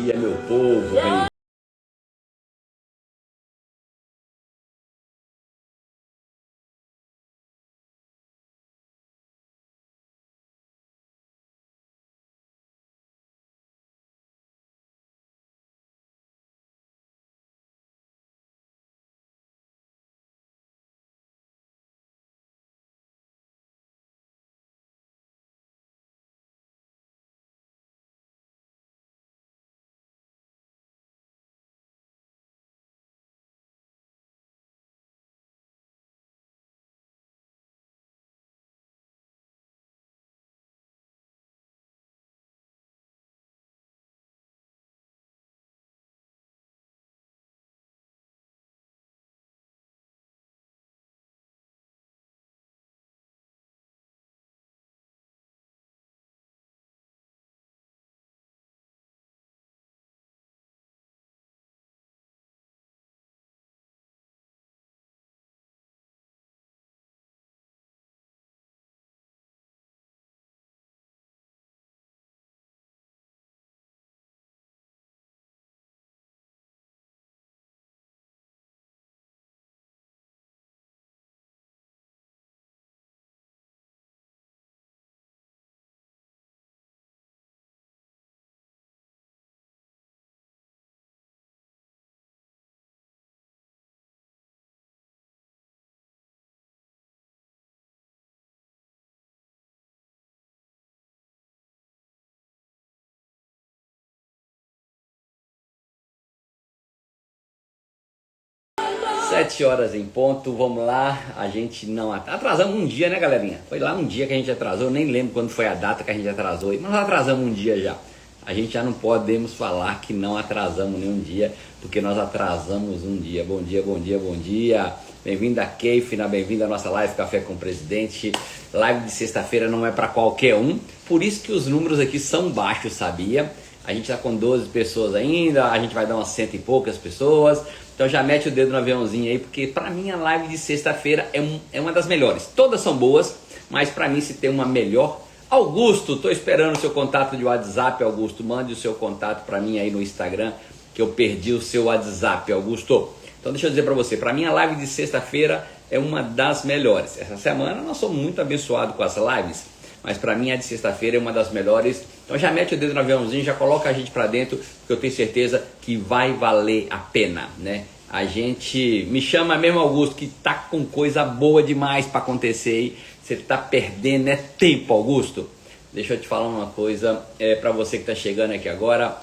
dia, meu povo. Bem... Sete horas em ponto, vamos lá, a gente não atrasamos um dia, né, galerinha? Foi lá um dia que a gente atrasou, eu nem lembro quando foi a data que a gente atrasou, mas nós atrasamos um dia já. A gente já não podemos falar que não atrasamos nenhum dia, porque nós atrasamos um dia. Bom dia, bom dia, bom dia. Bem-vindo a Keifna, bem-vindo à nossa live Café com o Presidente. Live de sexta-feira não é para qualquer um, por isso que os números aqui são baixos, sabia? A gente está com 12 pessoas ainda, a gente vai dar umas 100 e poucas pessoas. Então já mete o dedo no aviãozinho aí, porque para mim a live de sexta-feira é uma das melhores. Todas são boas, mas para mim se tem uma melhor... Augusto, estou esperando o seu contato de WhatsApp, Augusto. Mande o seu contato para mim aí no Instagram, que eu perdi o seu WhatsApp, Augusto. Então deixa eu dizer para você, para mim a live de sexta-feira é uma das melhores. Essa semana nós somos muito abençoados com as lives, mas para mim a de sexta-feira é uma das melhores. Então já mete o dedo no aviãozinho, já coloca a gente para dentro, porque eu tenho certeza que vai valer a pena, né? A gente me chama mesmo, Augusto, que tá com coisa boa demais para acontecer aí. Você tá perdendo tempo, Augusto. Deixa eu te falar uma coisa, para você que tá chegando aqui agora,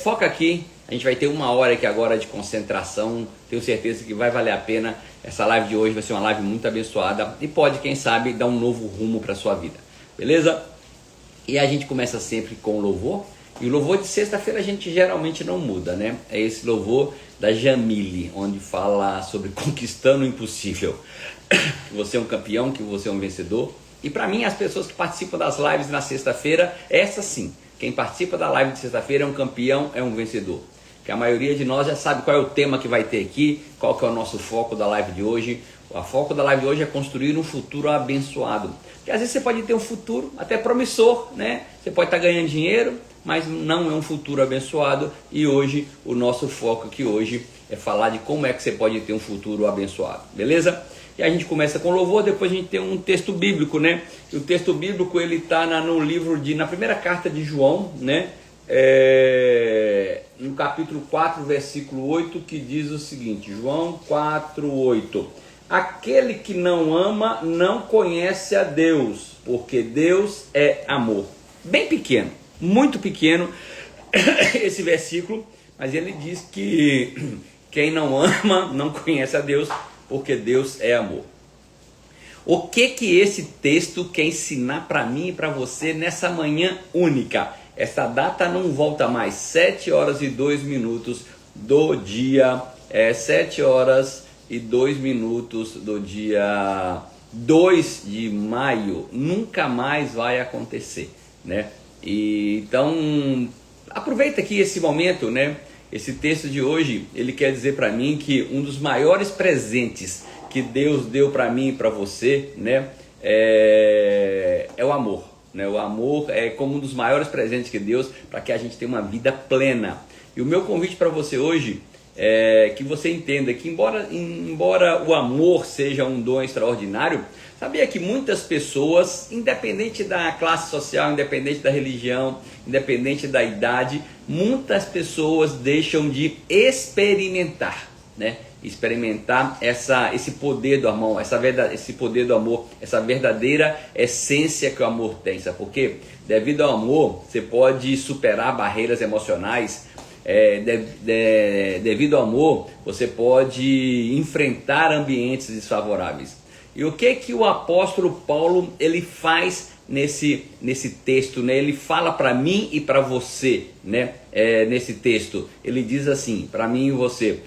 foca aqui. A gente vai ter uma hora aqui agora de concentração. Tenho certeza que vai valer a pena. Essa live de hoje vai ser uma live muito abençoada e pode, quem sabe, dar um novo rumo para sua vida. Beleza? E a gente começa sempre com louvor. E o louvor de sexta-feira a gente geralmente não muda, né? É esse louvor da Jamile, onde fala sobre conquistando o impossível. Que você é um campeão, que você é um vencedor. E para mim, as pessoas que participam das lives na sexta-feira, essa sim. Quem participa da live de sexta-feira é um campeão, é um vencedor. Que a maioria de nós já sabe qual é o tema que vai ter aqui, qual que é o nosso foco da live de hoje. O foco da live de hoje é construir um futuro abençoado. Porque às vezes você pode ter um futuro até promissor, né? Você pode estar ganhando dinheiro, mas não é um futuro abençoado. E hoje, o nosso foco aqui hoje é falar de como é que você pode ter um futuro abençoado. Beleza? E a gente começa com louvor, depois a gente tem um texto bíblico, né? E o texto bíblico, ele está no livro na primeira carta de João, né? No capítulo 4, versículo 8, que diz o seguinte, João 4, 8. Aquele que não ama não conhece a Deus, porque Deus é amor. Bem pequeno, muito pequeno esse versículo, mas ele diz que quem não ama não conhece a Deus, porque Deus é amor. O que esse texto quer ensinar para mim e para você nessa manhã única? Essa data não volta mais, 7 horas e 2 minutos do dia, 7 horas e 2 minutos do dia 2 de maio, nunca mais vai acontecer, né? E, então, aproveita aqui esse momento, né? Esse texto de hoje, ele quer dizer para mim que um dos maiores presentes que Deus deu para mim e para você, né? É o amor. né? O amor é como um dos maiores presentes que Deus para que a gente tenha uma vida plena. E o meu convite para você hoje é que você entenda que embora o amor seja um dom extraordinário, sabia que muitas pessoas, independente da classe social, independente da religião, independente da idade, muitas pessoas deixam de experimentar, né? Experimentar esse poder do amor, esse poder do amor, essa verdadeira essência que o amor tem. Sabe por quê? Devido ao amor, você pode superar barreiras emocionais. Devido ao amor, você pode enfrentar ambientes desfavoráveis. E o que o apóstolo Paulo ele faz nesse texto, né? Ele fala para mim e para você, né? Nesse texto, ele diz assim, para mim e você,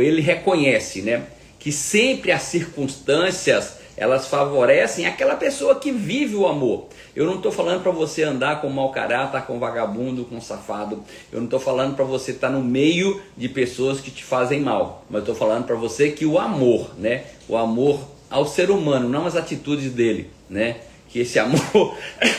ele reconhece, né? Que sempre as circunstâncias elas favorecem aquela pessoa que vive o amor. Eu não estou falando para você andar com mau caráter, com vagabundo, com safado. Eu não estou falando para você estar no meio de pessoas que te fazem mal. Mas eu estou falando para você que o amor, né? O amor ao ser humano, não as atitudes dele, né? Que esse amor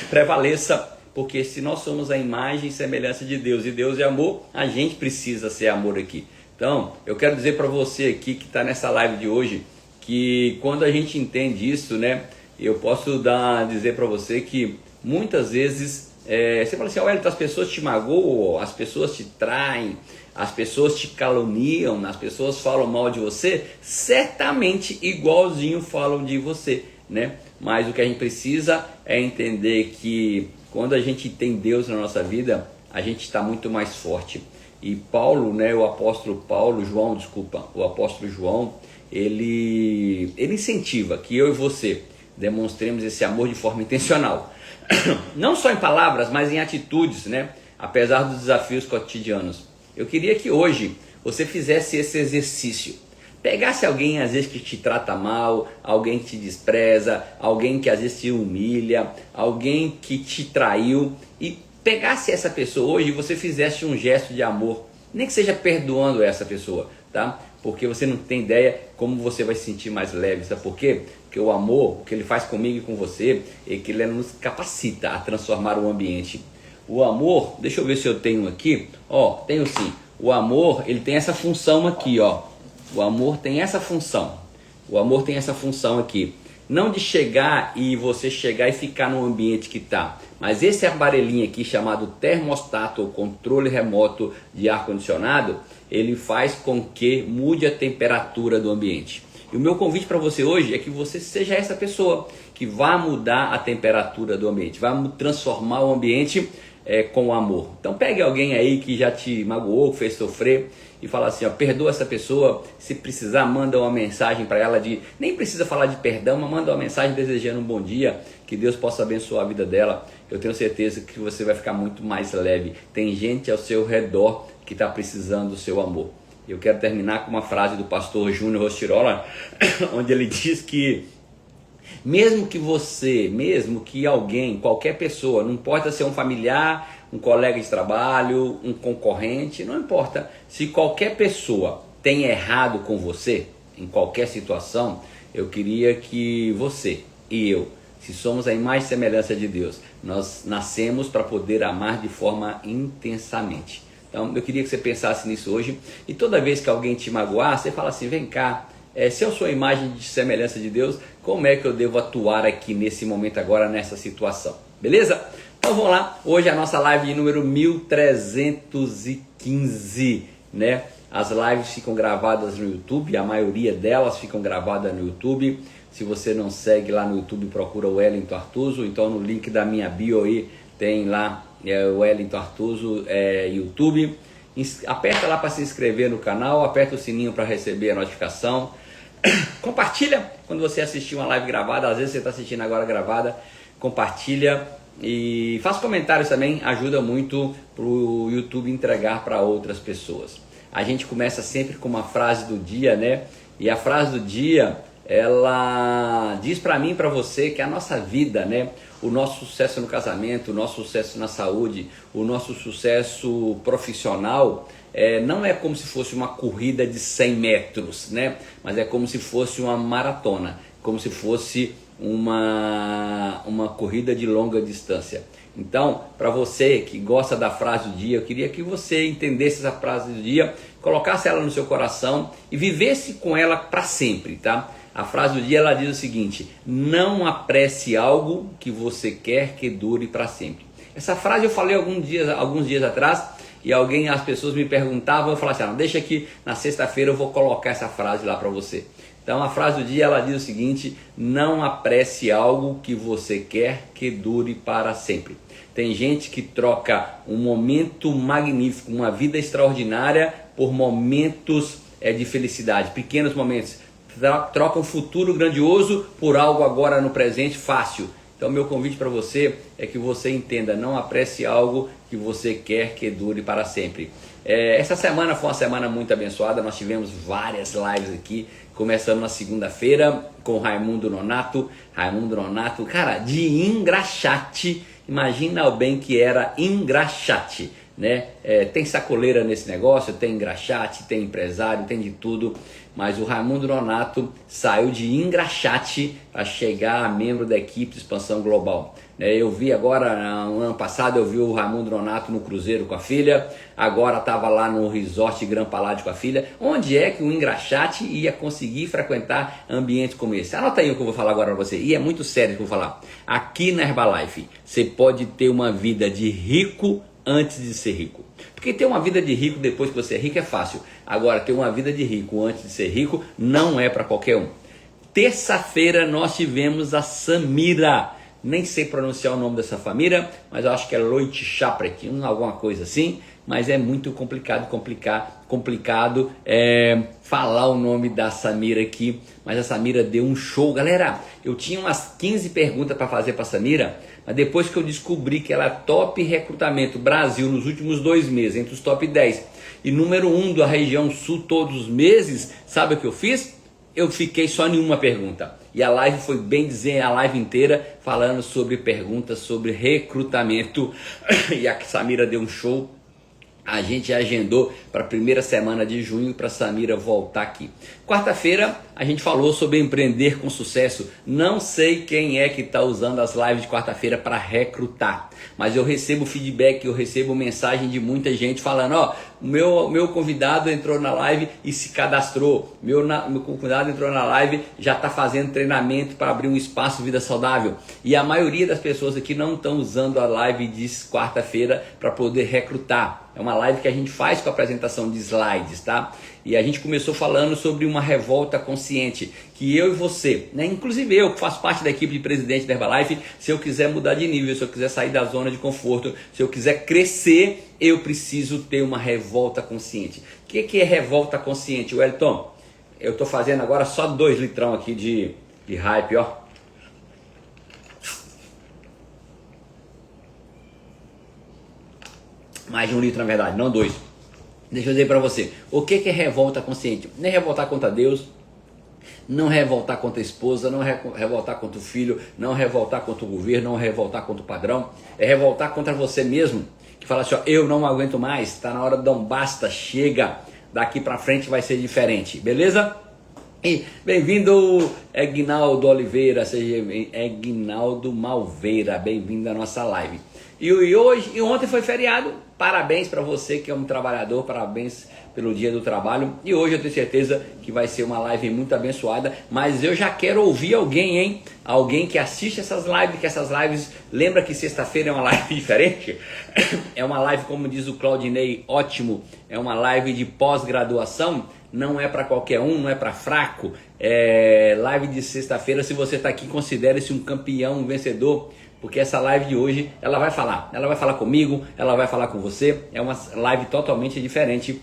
prevaleça, porque se nós somos a imagem e semelhança de Deus, e Deus é amor, a gente precisa ser amor aqui. Então, eu quero dizer para você aqui que está nessa live de hoje, que quando a gente entende isso, né, eu posso dizer para você que muitas vezes você fala assim, olha, as pessoas te magoam, as pessoas te traem, as pessoas te caluniam, as pessoas falam mal de você, certamente igualzinho falam de você, né? Mas o que a gente precisa é entender que quando a gente tem Deus na nossa vida, a gente está muito mais forte. E Paulo, né, o apóstolo João, ele incentiva que eu e você demonstremos esse amor de forma intencional. Não só em palavras, mas em atitudes, né? Apesar dos desafios cotidianos. Eu queria que hoje você fizesse esse exercício. Pegasse alguém às vezes que te trata mal, alguém que te despreza, alguém que às vezes te humilha, alguém que te traiu, e pegasse essa pessoa hoje e você fizesse um gesto de amor, nem que seja perdoando essa pessoa, tá? Porque você não tem ideia como você vai se sentir mais leve, sabe por quê? Porque o amor, o que ele faz comigo e com você, é que ele nos capacita a transformar o ambiente. O amor, deixa eu ver se eu tenho aqui, tenho sim. O amor, ele tem essa função aqui, O amor tem essa função. O amor tem essa função aqui. Não de chegar e você chegar e ficar no ambiente que está. Mas esse aparelhinho aqui chamado termostato, ou controle remoto de ar-condicionado, ele faz com que mude a temperatura do ambiente. E o meu convite para você hoje é que você seja essa pessoa que vai mudar a temperatura do ambiente, vai transformar o ambiente com amor. Então pegue alguém aí que já te magoou, fez sofrer, e fala assim, perdoa essa pessoa. Se precisar, manda uma mensagem para ela nem precisa falar de perdão, mas manda uma mensagem desejando um bom dia, que Deus possa abençoar a vida dela. Eu tenho certeza que você vai ficar muito mais leve. Tem gente ao seu redor que está precisando do seu amor. Eu quero terminar com uma frase do pastor Júnior Rostirola, onde ele diz que mesmo que alguém, qualquer pessoa, não importa se é um familiar, um colega de trabalho, um concorrente, não importa. Se qualquer pessoa tem errado com você, em qualquer situação, eu queria que você e eu, se somos a imagem e semelhança de Deus, nós nascemos para poder amar de forma intensamente. Então eu queria que você pensasse nisso hoje, e toda vez que alguém te magoar, você fala assim, vem cá, se eu sou a imagem de semelhança de Deus, como é que eu devo atuar aqui nesse momento agora, nessa situação? Beleza? Então vamos lá, hoje é a nossa live de número 1315, né? As lives ficam gravadas no YouTube, a maioria delas ficam gravadas no YouTube. Se você não segue lá no YouTube, procura o Wellington Artuso, então no link da minha bio aí tem lá o Wellington Artuso YouTube. Aperta lá para se inscrever no canal, aperta o sininho para receber a notificação. Compartilha quando você assistir uma live gravada, às vezes você está assistindo agora gravada, compartilha e faz comentários também, ajuda muito para o YouTube entregar para outras pessoas. A gente começa sempre com uma frase do dia, né? E a frase do dia, ela diz para mim e para você que a nossa vida, né? O nosso sucesso no casamento, o nosso sucesso na saúde, o nosso sucesso profissional, não é como se fosse uma corrida de 100 metros, né? Mas é como se fosse uma maratona, como se fosse uma corrida de longa distância. Então, para você que gosta da frase do dia, eu queria que você entendesse essa frase do dia, colocasse ela no seu coração e vivesse com ela para sempre, tá? A frase do dia ela diz o seguinte: não apresse algo que você quer que dure para sempre. Essa frase eu falei alguns dias atrás e as pessoas me perguntavam, eu falava assim, deixa que na sexta-feira eu vou colocar essa frase lá para você. Então a frase do dia ela diz o seguinte: não apresse algo que você quer que dure para sempre. Tem gente que troca um momento magnífico, uma vida extraordinária por momentos de felicidade, pequenos momentos. Troca um futuro grandioso por algo agora no presente fácil. Então meu convite para você é que você entenda, não apresse algo que você quer que dure para sempre. Essa semana foi uma semana muito abençoada, nós tivemos várias lives aqui, começando na segunda-feira com o Raimundo Nonato, cara, de engraxate, imagina o bem que era engraxate, né? Tem sacoleira nesse negócio, tem engraxate, tem empresário, tem de tudo, mas o Raimundo Nonato saiu de engraxate para chegar a membro da equipe de expansão global. Eu vi agora, no ano passado, eu vi o Raimundo Nonato no cruzeiro com a filha, agora estava lá no resort Gran Palácio com a filha. Onde é que o engraxate ia conseguir frequentar ambientes como esse? Anota aí o que eu vou falar agora para você, e é muito sério o que eu vou falar. Aqui na Herbalife, você pode ter uma vida de rico antes de ser rico. Porque ter uma vida de rico depois que você é rico é fácil. Agora, ter uma vida de rico antes de ser rico não é para qualquer um. Terça-feira nós tivemos a Samira. Nem sei pronunciar o nome dessa família, mas eu acho que é Loit Chapret, alguma coisa assim. Mas é muito complicado falar o nome da Samira aqui. Mas a Samira deu um show. Galera, eu tinha umas 15 perguntas para fazer para a Samira, mas depois que eu descobri que ela é top recrutamento Brasil nos últimos 2 meses, entre os top 10 e número 1 da região sul todos os meses, sabe o que eu fiz? Eu fiquei só em uma pergunta. E a live foi bem dizer, a live inteira falando sobre perguntas sobre recrutamento. E a Samira deu um show. A gente agendou para a primeira semana de junho para a Samira voltar aqui. Quarta-feira a gente falou sobre empreender com sucesso. Não sei quem é que está usando as lives de quarta-feira para recrutar, mas eu recebo feedback, eu recebo mensagem de muita gente falando, meu convidado entrou na live e se cadastrou, meu convidado entrou na live, já está fazendo treinamento para abrir um espaço Vida Saudável. E a maioria das pessoas aqui não estão usando a live de quarta-feira para poder recrutar. É uma live que a gente faz com a apresentação de slides, tá? E a gente começou falando sobre uma revolta consciente, que eu e você, né? Inclusive eu que faço parte da equipe de presidente da Herbalife, se eu quiser mudar de nível, se eu quiser sair da zona de conforto, se eu quiser crescer, eu preciso ter uma revolta consciente. O que é revolta consciente, Wellington? Eu estou fazendo agora só 2 litrão aqui de hype, ó. Mais de 1 litro na verdade, não 2. Deixa eu dizer para você, o que é revolta consciente? Não é revoltar contra Deus, não revoltar contra a esposa, não revoltar contra o filho, não revoltar contra o governo, não revoltar contra o padrão, é revoltar contra você mesmo, que fala assim, eu não aguento mais, está na hora de dar um basta, chega, daqui para frente vai ser diferente, beleza? E bem-vindo Egnaldo Oliveira, seja Egnaldo Malveira, bem-vindo à nossa live. E ontem foi feriado, parabéns para você que é um trabalhador, parabéns pelo dia do trabalho. E hoje eu tenho certeza que vai ser uma live muito abençoada, mas eu já quero ouvir alguém, hein? Alguém que assiste essas lives, que essas lives, lembra que sexta-feira é uma live diferente? É uma live, como diz o Claudinei, ótimo, é uma live de pós-graduação, não é para qualquer um, não é para fraco. Live de sexta-feira, se você está aqui, considere-se um campeão, um vencedor, porque essa live de hoje, ela vai falar comigo, ela vai falar com você, é uma live totalmente diferente.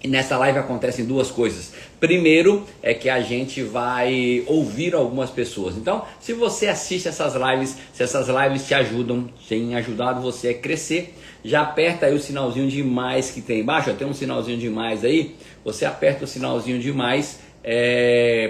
E nessa live acontecem 2 coisas. Primeiro é que a gente vai ouvir algumas pessoas. Então, se você assiste essas lives, se essas lives te ajudam, têm ajudado você a crescer, já aperta aí o sinalzinho de mais que tem embaixo, tem um sinalzinho de mais aí, você aperta o sinalzinho de mais,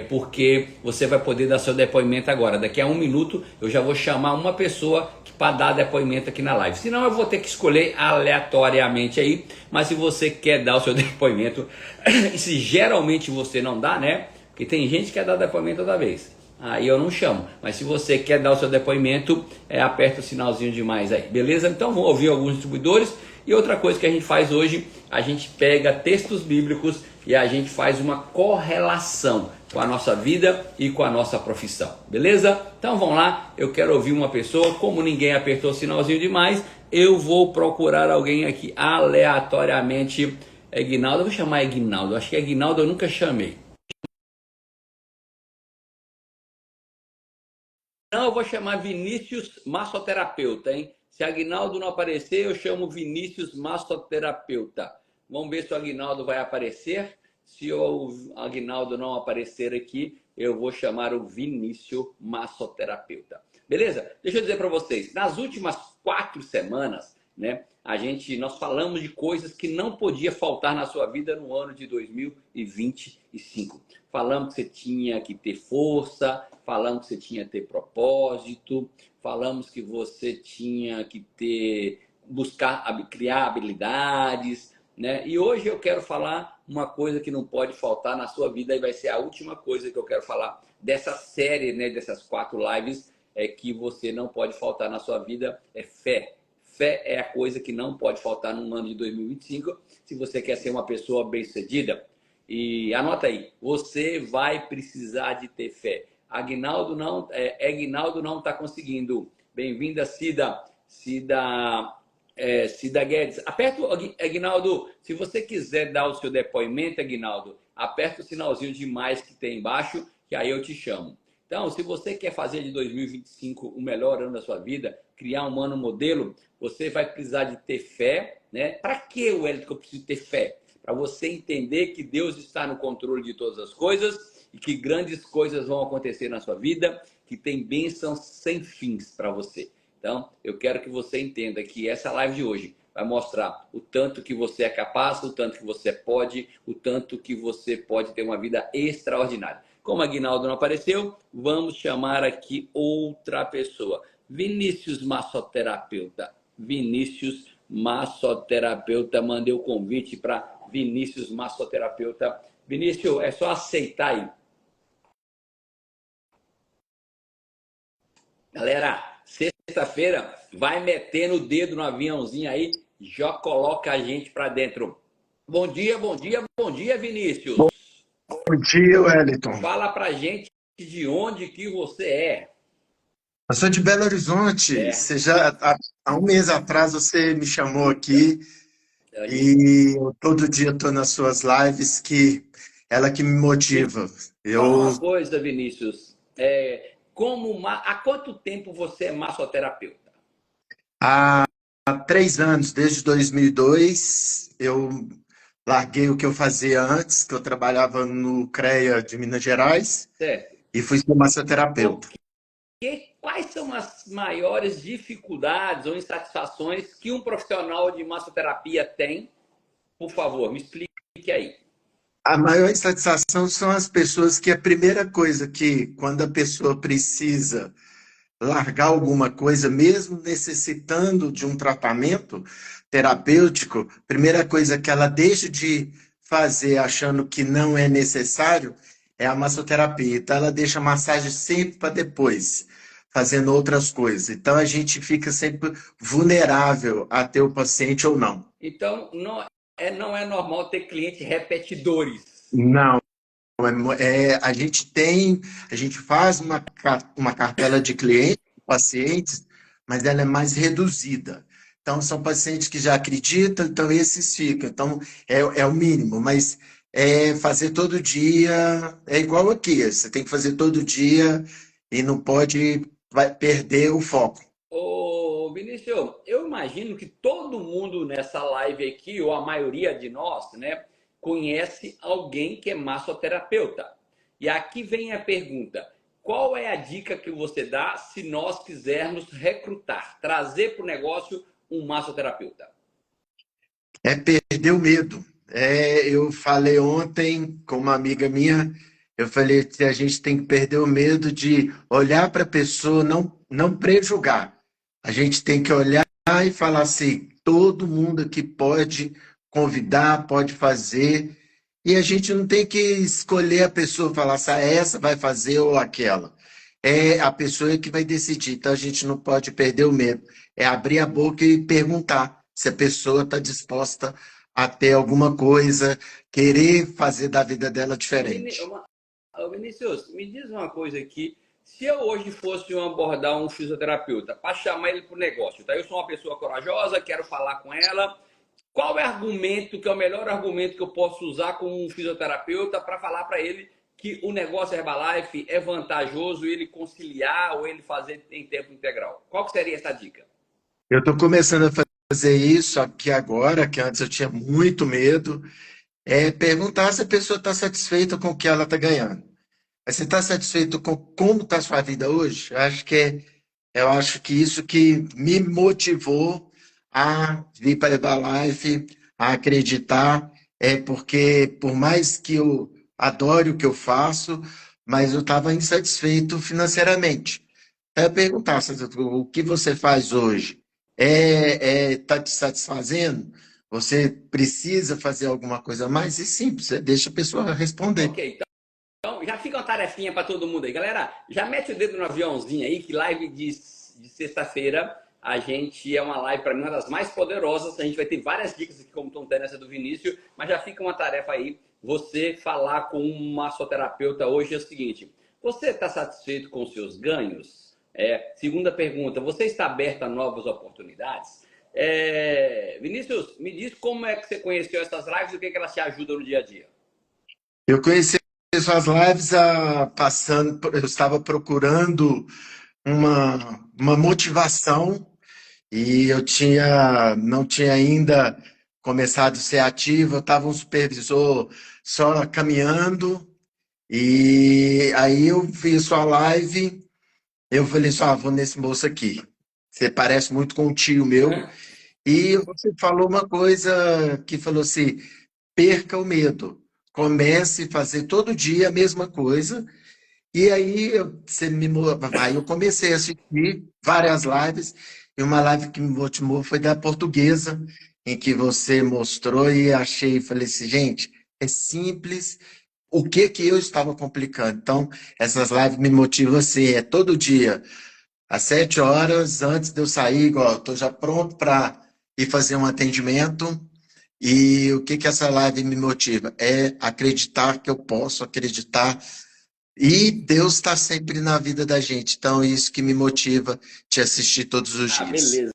porque você vai poder dar seu depoimento agora. Daqui a 1 minuto eu já vou chamar uma pessoa para dar depoimento aqui na live. Senão eu vou ter que escolher aleatoriamente aí. Mas se você quer dar o seu depoimento, e se geralmente você não dá, né? Porque tem gente que quer dar depoimento toda vez. aí eu não chamo. Mas se você quer dar o seu depoimento, aperta o sinalzinho de mais aí, beleza? Então vamos ouvir alguns distribuidores. E outra coisa que a gente faz hoje, a gente pega textos bíblicos e a gente faz uma correlação com a nossa vida e com a nossa profissão, beleza? Então vamos lá, eu quero ouvir uma pessoa, como ninguém apertou o sinalzinho demais, eu vou procurar alguém aqui aleatoriamente. Aguinaldo, eu vou chamar Aguinaldo, acho que Aguinaldo eu nunca chamei. Não, eu vou chamar Vinícius Massoterapeuta, hein? Se Aguinaldo não aparecer, eu chamo Vinícius Massoterapeuta. Vamos ver se o Aguinaldo vai aparecer. Se o Aguinaldo não aparecer aqui, eu vou chamar o Vinícius Massoterapeuta. Beleza? Deixa eu dizer para vocês, nas últimas 4 semanas, né, nós falamos de coisas que não podia faltar na sua vida no ano de 2025. Falamos que você tinha que ter força, falamos que você tinha que ter propósito, falamos que você tinha que criar habilidades, né? E hoje eu quero falar uma coisa que não pode faltar na sua vida e vai ser a última coisa que eu quero falar dessa série, né? Dessas 4 lives, que você não pode faltar na sua vida, é fé. Fé é a coisa que não pode faltar no ano de 2025, se você quer ser uma pessoa bem-sucedida. E anota aí, você vai precisar de ter fé. Aguinaldo não está conseguindo. Bem-vinda, Cida Guedes. Aperta, Aguinaldo, se você quiser dar o seu depoimento, Aguinaldo, aperta o sinalzinho de mais que tem embaixo, que aí eu te chamo. Então, se você quer fazer de 2025 o melhor ano da sua vida, criar um ano modelo, você vai precisar de ter fé, né? Para que, Wellington, que eu preciso ter fé? Para você entender que Deus está no controle de todas as coisas e que grandes coisas vão acontecer na sua vida, que tem bênçãos sem fins para você. Então, eu quero que você entenda que essa live de hoje vai mostrar o tanto que você é capaz, o tanto que você pode, o tanto que você pode ter uma vida extraordinária. Como a Aguinaldo não apareceu, vamos chamar aqui outra pessoa. Vinícius Massoterapeuta. Vinícius Massoterapeuta, mandei o convite para Vinícius Massoterapeuta. Vinícius, é só aceitar aí. Galera, sexta-feira, vai metendo o dedo no aviãozinho aí, já coloca a gente para dentro. Bom dia, bom dia, bom dia, Vinícius. Bom dia, Wellington. Fala pra gente de onde que você é. Eu sou de Belo Horizonte. É, Há um mês atrás você me chamou aqui a gente e eu todo dia estou nas suas lives, que ela que me me motiva. fala Eu uma coisa, Vinícius. Há quanto tempo você é massoterapeuta? há 3 anos, desde 2002, eu larguei o que eu fazia antes, que eu trabalhava no CREA de Minas Gerais, Certo. e fui ser massoterapeuta. Quais são as maiores dificuldades ou insatisfações que um profissional de massoterapia tem? Por favor, me explique aí. A maior insatisfação são as pessoas que a primeira coisa que, quando a pessoa precisa largar alguma coisa, mesmo necessitando de um tratamento terapêutico, primeira coisa que ela deixa de fazer achando que não é necessário é a massoterapia. Então ela deixa a massagem sempre para depois, fazendo outras coisas. Então a gente fica sempre vulnerável a ter o paciente ou não. Então, não é normal ter clientes repetidores. Não. A gente faz uma cartela de clientes, pacientes, mas ela é mais reduzida. Então, são pacientes que já acreditam, então esses ficam. Então, é o mínimo, mas fazer todo dia é igual aqui. Você tem que fazer todo dia e não pode perder o foco. Ô, Vinícius, eu imagino que todo mundo nessa live aqui, ou a maioria de nós, né, conhece alguém que é massoterapeuta. E aqui vem a pergunta: qual é a dica que você dá se nós quisermos recrutar, trazer para o negócio um massoterapeuta? É perder o medo. Eu falei ontem com uma amiga minha, eu falei que a gente tem que perder o medo de olhar para a pessoa, não prejulgar. A gente tem que olhar e falar assim, todo mundo aqui pode convidar, pode fazer, e a gente não tem que escolher a pessoa, falar se essa vai fazer ou aquela. é a pessoa que vai decidir. Então a gente não pode perder o medo. É abrir a boca e perguntar se a pessoa está disposta a ter alguma coisa, querer fazer da vida dela Ô, diferente. Ô, Vinícius, me diz uma coisa aqui. Se eu hoje fosse abordar um fisioterapeuta para chamar ele para o negócio, tá? Eu sou uma pessoa corajosa, quero falar com ela. Qual é o argumento, que é o melhor argumento que eu posso usar com um fisioterapeuta para falar para ele que o negócio Herbalife é vantajoso ele conciliar ou ele fazer em tempo integral? Qual que seria essa dica? Eu estou começando a fazer isso aqui agora, que antes eu tinha muito medo, é perguntar se a pessoa está satisfeita com o que ela está ganhando. Mas você está satisfeito com como está a sua vida hoje? Eu acho que isso que me motivou a vir para a Herbalife, a acreditar, é porque por mais que eu adore o que eu faço, mas eu estava insatisfeito financeiramente. Aí eu perguntar, o que você faz hoje tá te satisfazendo? Você precisa fazer alguma coisa a mais? E simples, você deixa a pessoa responder. Ok, então já fica uma tarefinha para todo mundo aí. Galera, já mete o dedo no aviãozinho aí, que live de sexta-feira a gente é uma live, para mim, uma das mais poderosas. A gente vai ter várias dicas aqui, como estão tendo essa do Vinícius, mas já fica uma tarefa aí, você falar com uma massoterapeuta hoje é o seguinte: você está satisfeito com os seus ganhos? Segunda pergunta, você está aberto a novas oportunidades? Vinícius, me diz como é que você conheceu essas lives e o que, é que elas te ajudam no dia a dia. Eu conheci suas lives eu estava procurando uma motivação e não tinha ainda começado a ser ativo, eu estava um supervisor só caminhando, e aí eu vi sua live, eu falei só, vou nesse moço aqui. Você parece muito com um tio meu. E você falou uma coisa que falou assim: perca o medo. Comece a fazer todo dia a mesma coisa. E aí aí eu comecei a assistir várias lives, e uma live que me motivou foi da portuguesa, em que você mostrou e achei, falei assim, gente, é simples, o que que eu estava complicando? Então, essas lives me motivam assim, é todo dia, às 7 horas, antes de eu sair, igual, estou já pronto para ir fazer um atendimento, e o que que essa live me motiva? É acreditar que eu posso acreditar e Deus está sempre na vida da gente. Então, é isso que me motiva te assistir todos os Ah, dias. beleza.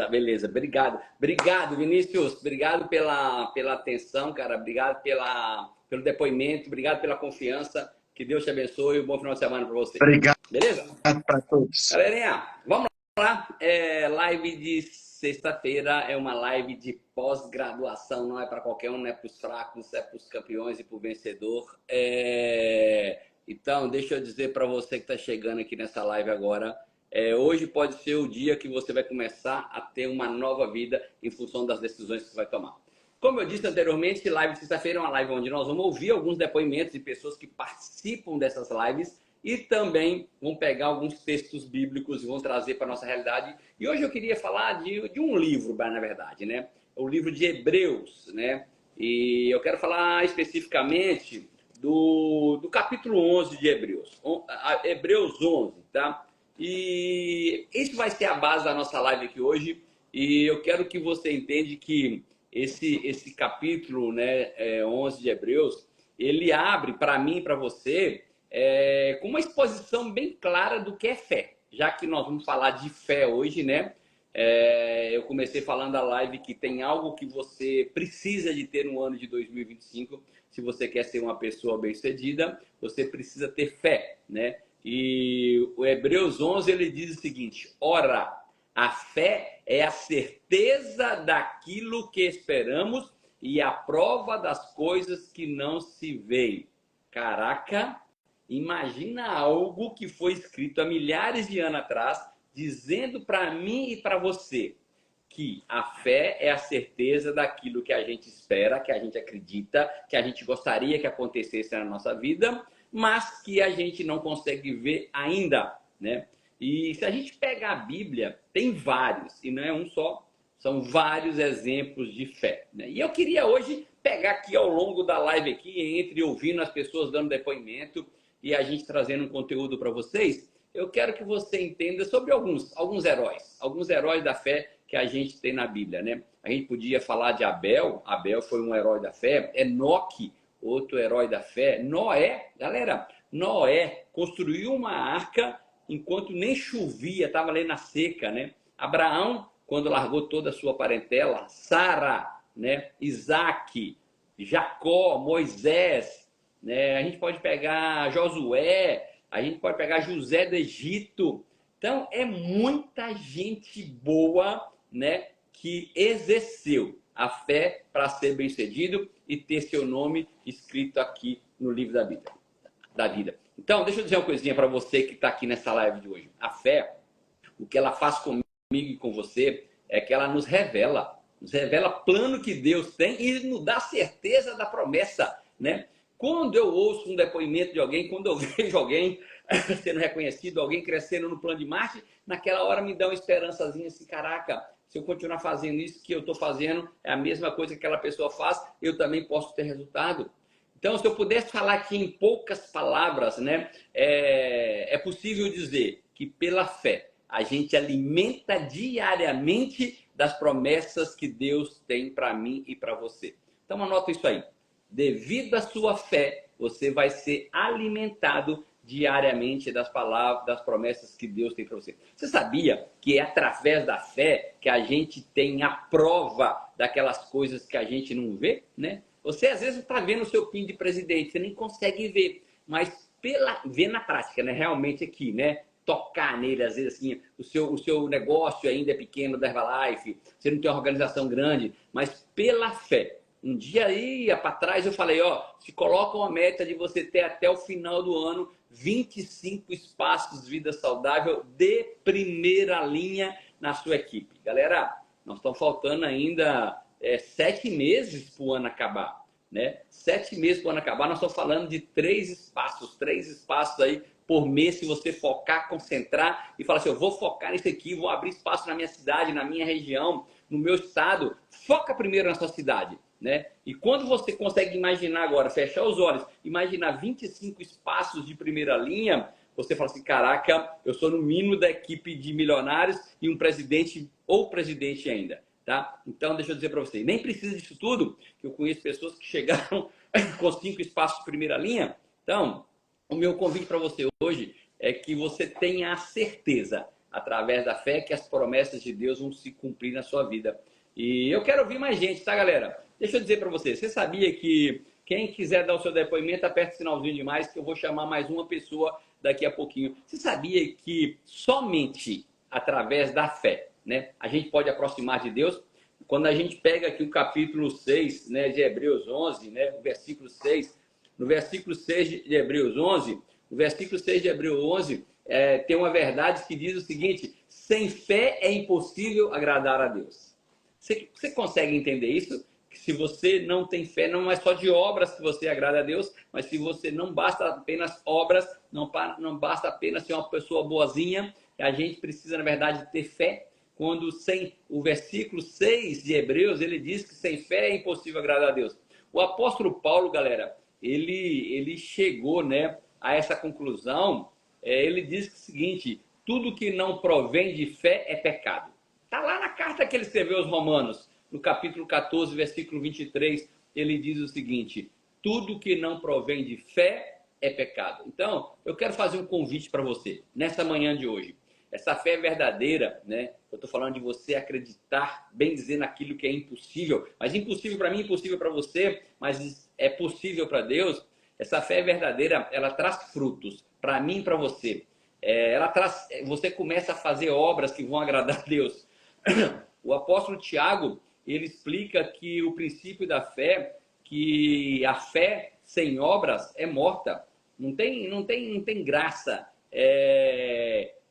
Beleza, obrigado. Obrigado, Vinícius. Obrigado pela atenção, cara. Obrigado pelo depoimento. Obrigado pela confiança. Que Deus te abençoe e um bom final de semana para você. Obrigado Beleza? para todos. Galerinha, vamos lá. Live de sexta-feira é uma live de pós-graduação. Não é para qualquer um, não é para os fracos, é para os campeões e para o vencedor. Então, deixa eu dizer para você que está chegando aqui nessa live agora. Hoje pode ser o dia que você vai começar a ter uma nova vida em função das decisões que você vai tomar. Como eu disse anteriormente, live de sexta-feira é uma live onde nós vamos ouvir alguns depoimentos de pessoas que participam dessas lives e também vão pegar alguns textos bíblicos e vão trazer para a nossa realidade. E hoje eu queria falar de um livro, na verdade, né? O livro de Hebreus, né? E eu quero falar especificamente do capítulo 11 de Hebreus. Hebreus 11, tá? E isso vai ser a base da nossa live aqui hoje. E eu quero que você entenda que esse capítulo, né, 11 de Hebreus, ele abre para mim e para você com uma exposição bem clara do que é fé. Já que nós vamos falar de fé hoje, né? Eu comecei falando a live que tem algo que você precisa de ter no ano de 2025. Se você quer ser uma pessoa bem-sucedida, você precisa ter fé, né? E o Hebreus 11, ele diz o seguinte: ora, a fé é a certeza daquilo que esperamos e a prova das coisas que não se veem. Caraca, imagina algo que foi escrito há milhares de anos atrás, dizendo para mim e para você que a fé é a certeza daquilo que a gente espera, que a gente acredita, que a gente gostaria que acontecesse na nossa vida, mas que a gente não consegue ver ainda, né? E se a gente pegar a Bíblia, tem vários, e não é um só, são vários exemplos de fé, né? E eu queria hoje pegar aqui ao longo da live aqui, entre ouvindo as pessoas dando depoimento e a gente trazendo um conteúdo para vocês, eu quero que você entenda sobre alguns heróis da fé que a gente tem na Bíblia, né? A gente podia falar de Abel, Abel foi um herói da fé, Enoque, outro herói da fé, Noé, galera, Noé construiu uma arca enquanto nem chovia, estava ali na seca, né? Abraão, quando largou toda a sua parentela, Sara, né? Isaac, Jacó, Moisés, né? A gente pode pegar Josué, a gente pode pegar José do Egito. Então, é muita gente boa, né, que exerceu a fé para ser bem-sucedido e ter seu nome escrito aqui no livro da vida. Então, deixa eu dizer uma coisinha para você que está aqui nessa live de hoje. A fé, o que ela faz comigo e com você, é que ela nos revela plano que Deus tem e nos dá certeza da promessa, né? Quando eu ouço um depoimento de alguém, quando eu vejo alguém sendo reconhecido, alguém crescendo no plano de marcha, naquela hora me dá uma esperançazinha assim, caraca, se eu continuar fazendo isso que eu estou fazendo, é a mesma coisa que aquela pessoa faz, eu também posso ter resultado. Então, se eu pudesse falar aqui em poucas palavras, né, é possível dizer que pela fé a gente alimenta diariamente das promessas que Deus tem para mim e para você. Então, anota isso aí. Devido à sua fé, você vai ser alimentado diariamente das palavras, das promessas que Deus tem para você. Você sabia que é através da fé que a gente tem a prova daquelas coisas que a gente não vê, né? Você às vezes está vendo o seu PIN de presidente, você nem consegue ver, mas ver na prática, né? Realmente aqui, né? Tocar nele, às vezes assim, o seu negócio ainda é pequeno da Herbalife, você não tem uma organização grande, mas pela fé. Um dia aí, para trás, eu falei, ó, se coloca uma meta de você ter até o final do ano 25 espaços de vida saudável de primeira linha na sua equipe. Galera, nós estamos faltando ainda 7 meses para o ano acabar, né? 7 meses para o ano acabar, nós estamos falando de 3 espaços aí por mês, se você focar, concentrar e falar assim, eu vou focar nisso aqui, vou abrir espaço na minha cidade, na minha região, no meu estado. Foca primeiro na sua cidade, né? E quando você consegue imaginar agora, fechar os olhos, imaginar 25 espaços de primeira linha, você fala assim, caraca, eu sou no mínimo da equipe de milionários e um presidente ou presidente ainda, tá? Então, deixa eu dizer para você, nem precisa disso tudo, que eu conheço pessoas que chegaram com 5 espaços de primeira linha. Então, o meu convite para você hoje é que você tenha a certeza, através da fé, que as promessas de Deus vão se cumprir na sua vida. E eu quero ouvir mais gente, tá, galera? Deixa eu dizer para você, você sabia que quem quiser dar o seu depoimento, aperta o sinalzinho de mais, que eu vou chamar mais uma pessoa daqui a pouquinho. Você sabia que somente através da fé, né, a gente pode aproximar de Deus? Quando a gente pega aqui o capítulo 6, né, de Hebreus 11, né, o versículo 6, no versículo 6 de Hebreus 11, no versículo 6 de Hebreus 11, tem uma verdade que diz o seguinte, sem fé é impossível agradar a Deus. Você consegue entender isso? Que se você não tem fé, não é só de obras que você agrada a Deus, mas se você não basta apenas obras, não basta apenas ser uma pessoa boazinha, a gente precisa, na verdade, ter fé. Quando o versículo 6 de Hebreus, ele diz que sem fé é impossível agradar a Deus. O apóstolo Paulo, galera, ele chegou, né, a essa conclusão. Ele diz o seguinte, tudo que não provém de fé é pecado. Está lá na carta que ele escreveu aos Romanos, no capítulo 14, versículo 23, ele diz o seguinte, tudo que não provém de fé é pecado. Então, eu quero fazer um convite para você, nessa manhã de hoje. Essa fé verdadeira, né? Eu estou falando de você acreditar, bem dizer, naquilo que é impossível, mas impossível para mim, impossível para você, mas é possível para Deus. Essa fé verdadeira, ela traz frutos para mim e para você. Você começa a fazer obras que vão agradar a Deus. O apóstolo Tiago, ele explica que o princípio da fé, que a fé sem obras é morta. Não tem graça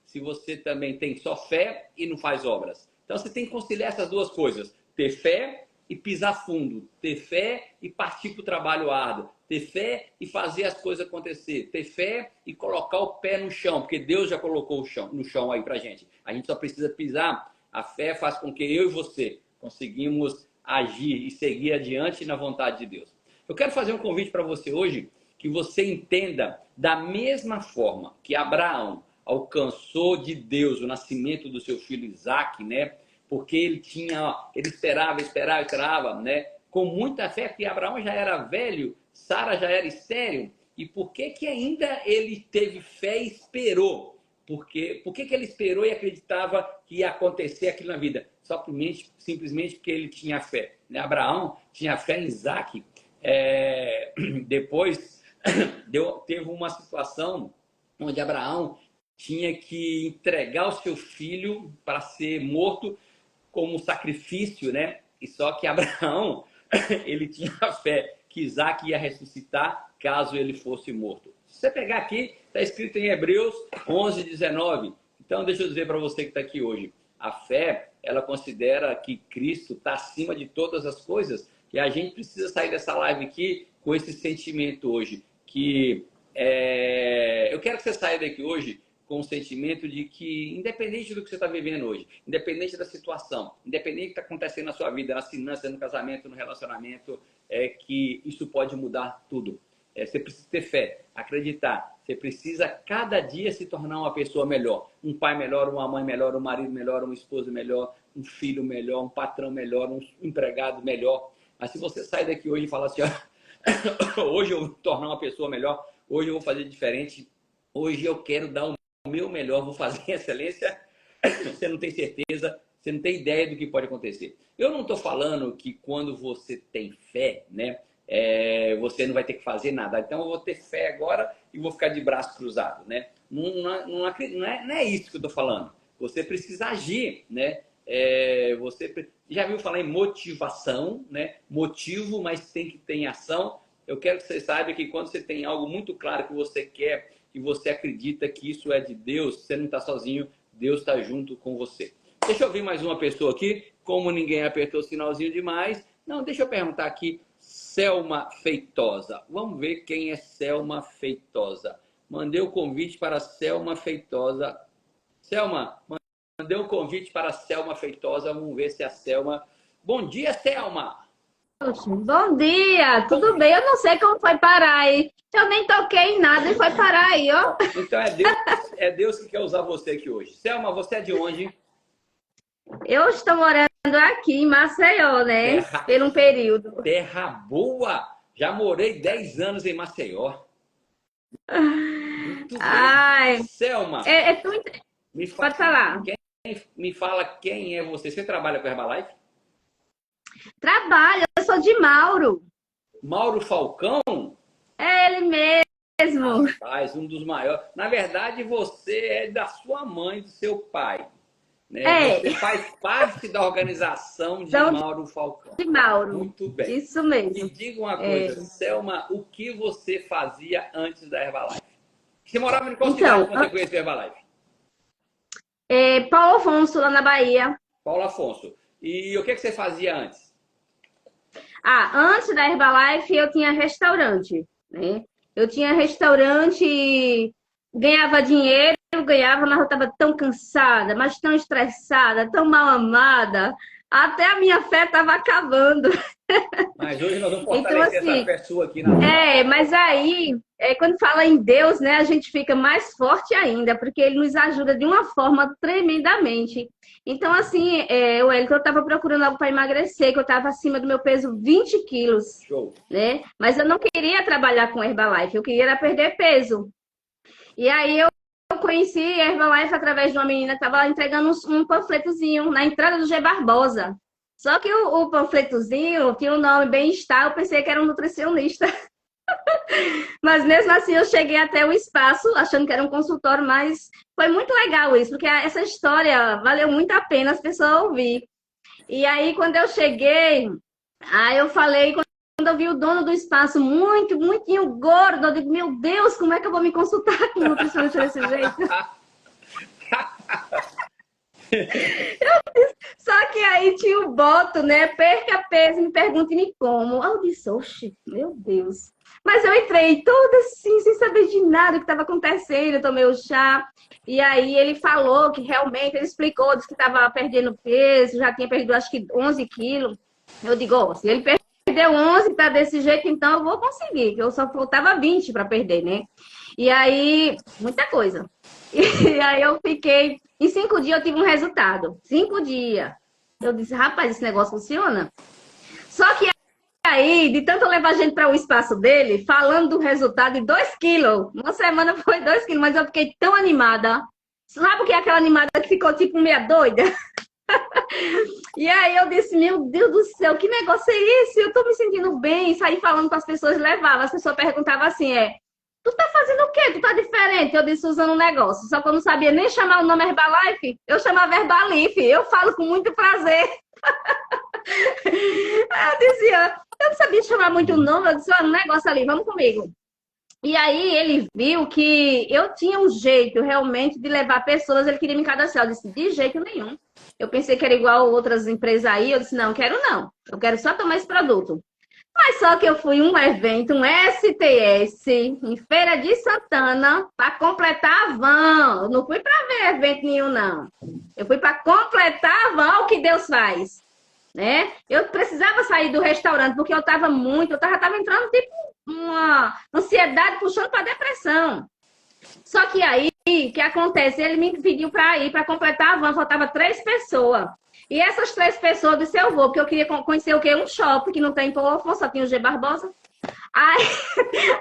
se você também tem só fé e não faz obras. Então você tem que conciliar essas duas coisas. Ter fé e pisar fundo. Ter fé e partir para o trabalho árduo. Ter fé e fazer as coisas acontecer. Ter fé e colocar o pé no chão, porque Deus já colocou o chão, no chão aí para a gente. A gente só precisa pisar. A fé faz com que eu e você conseguimos agir e seguir adiante na vontade de Deus. Eu quero fazer um convite para você hoje, que você entenda da mesma forma que Abraão alcançou de Deus o nascimento do seu filho Isaque, né? Porque ele esperava, né? Com muita fé, porque Abraão já era velho, Sara já era estéril. E por que que ainda ele teve fé e esperou? Por que que ele esperou e acreditava que ia acontecer aquilo na vida? Simplesmente porque ele tinha fé, né? Abraão tinha fé em Isaque. Depois teve uma situação onde Abraão tinha que entregar o seu filho para ser morto como sacrifício, né? E só que Abraão, ele tinha fé que Isaque ia ressuscitar caso ele fosse morto. Se você pegar aqui, está escrito em Hebreus 11:19. Então, deixa eu dizer para você que está aqui hoje. A fé, ela considera que Cristo está acima de todas as coisas. E a gente precisa sair dessa live aqui com esse sentimento hoje. Eu quero que você saia daqui hoje com o sentimento de que, independente do que você está vivendo hoje, independente da situação, independente do que está acontecendo na sua vida, nas finanças, no casamento, no relacionamento, que isso pode mudar tudo. Você precisa ter fé, acreditar. Você precisa cada dia se tornar uma pessoa melhor. Um pai melhor, uma mãe melhor, um marido melhor, uma esposa melhor, um filho melhor, um patrão melhor, um empregado melhor. Mas se você sai daqui hoje e fala assim, ó, hoje eu vou me tornar uma pessoa melhor, hoje eu vou fazer diferente, hoje eu quero dar o meu melhor, vou fazer em excelência, você não tem certeza, você não tem ideia do que pode acontecer. Eu não estou falando que quando você tem fé, né, você não vai ter que fazer nada. Então eu vou ter fé agora e vou ficar de braço cruzado, né? Não é isso que eu estou falando. Você precisa agir, né? Você já viu falar em motivação, né? Motivo, mas tem que ter em ação. Eu quero que você saiba que quando você tem algo muito claro que você quer e você acredita que isso é de Deus, você não está sozinho, Deus está junto com você. Deixa eu ver mais uma pessoa aqui. Como ninguém apertou o sinalzinho demais, não, deixa eu perguntar aqui. Selma Feitosa. Vamos ver quem é Selma Feitosa. Mandei o convite para Selma Feitosa. Selma, mandei um convite para Selma Feitosa. Vamos ver se a Selma... Bom dia, Selma! Bom dia, tudo bem? Eu não sei como foi parar aí. Eu nem toquei em nada e foi parar aí, ó. Então é Deus que quer usar você aqui hoje. Selma, você é de onde? Eu estou morando aqui em Maceió, né? Por um período. Terra boa! Já morei 10 anos em Maceió. Muito Ai, bem. Selma, pode falar. Me fala quem é você. Você trabalha com Herbalife? Trabalho, eu sou de Mauro. Mauro Falcão? É ele mesmo. Rapaz, um dos maiores. Na verdade, você é da sua mãe, do seu pai. Né? Você faz parte da organização de Mauro Falcão. De Mauro. Muito bem. Isso mesmo. Me diga uma coisa, Selma, o que você fazia antes da Herbalife? Você morava em qual cidade quando você conheceu a Herbalife? Paulo Afonso, lá na Bahia. Paulo Afonso. E o que você fazia antes? Antes da Herbalife eu tinha restaurante, né? Eu tinha restaurante, ganhava dinheiro, mas eu estava tão cansada, mas tão estressada, tão mal amada, até a minha fé estava acabando. Mas hoje nós vamos fortalecer então, assim, essa fé sua aqui na mas aí, quando fala em Deus, né, a gente fica mais forte ainda, porque Ele nos ajuda de uma forma tremendamente. Então, assim, eu estava procurando algo para emagrecer, que eu estava acima do meu peso 20 quilos. Show. Né? Mas eu não queria trabalhar com Herbalife, eu queria perder peso. E aí eu conheci Herbalife através de uma menina que estava entregando um panfletozinho na entrada do G Barbosa. Só que o panfletozinho tinha um nome Bem-Estar, eu pensei que era um nutricionista. Mas mesmo assim eu cheguei até o espaço, achando que era um consultório, mas foi muito legal isso, porque essa história valeu muito a pena as pessoas ouvir. E aí quando eu cheguei, eu falei, quando eu vi o dono do espaço muito gordo, eu digo, meu Deus, como é que eu vou me consultar com um nutricionista desse jeito? Só que aí tinha o boto, né? Perca peso, me pergunte e me como. Eu disse, oxe, meu Deus. Mas eu entrei toda assim, sem saber de nada o que estava acontecendo. Eu tomei o chá. E aí ele falou que realmente, ele explicou, disse que estava perdendo peso, já tinha perdido acho que 11 quilos. Eu digo, se ele perdeu 11 tá desse jeito, então eu vou conseguir. Eu só faltava 20 para perder, né? E aí, muita coisa. E aí eu fiquei... Em 5 dias eu tive um resultado. 5 dias. Eu disse, rapaz, esse negócio funciona? Só que aí, de tanto levar gente para o espaço dele, falando do resultado de 2 quilos. Uma semana foi 2 quilos, mas eu fiquei tão animada. Sabe o que é aquela animada que ficou tipo meia doida? E aí eu disse, meu Deus do céu, que negócio é esse? Eu tô me sentindo bem. Saí falando para as pessoas, levava. As pessoas perguntavam assim, tu tá fazendo o quê? Tu tá diferente? Eu disse, usando um negócio. Só que eu não sabia nem chamar o nome Herbalife. Eu chamava Herbalife. Eu falo com muito prazer. Aí eu dizia, eu não sabia chamar muito o nome. Eu disse, olha, um negócio ali, vamos comigo. E aí ele viu que eu tinha um jeito realmente de levar pessoas, ele queria me cadastrar. Eu disse, de jeito nenhum. Eu pensei que era igual outras empresas aí. Eu disse, não, quero não. Eu quero só tomar esse produto. Mas só que eu fui um evento, um STS, em Feira de Santana, para completar a van. Eu não fui para ver evento nenhum, não. Eu fui para completar a van, o que Deus faz. Né? Eu precisava sair do restaurante, porque eu estava entrando tipo uma ansiedade puxando para depressão. Só que aí, o que acontece? Ele me pediu para ir, para completar a van, faltava 3 pessoas. E essas 3 pessoas, eu disse, eu vou, porque eu queria conhecer o quê? Um shopping que não tem em Paulo Afonso, só tinha o G Barbosa. Aí,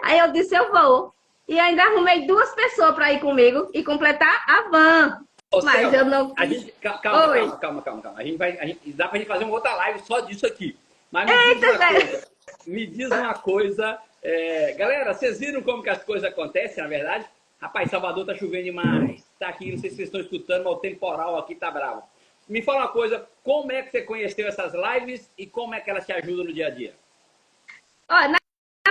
aí eu disse, eu vou. E ainda arrumei 2 pessoas para ir comigo e completar a van. Ô, Mas Selma, eu não... calma. Dá pra gente fazer uma outra live só disso aqui. Mas me diz uma coisa, galera, vocês viram como que as coisas acontecem, na verdade? Rapaz, Salvador tá chovendo demais. Tá aqui, não sei se vocês estão escutando, mas o temporal aqui tá bravo. Me fala uma coisa, como é que você conheceu essas lives e como é que elas te ajudam no dia a dia? Ó, na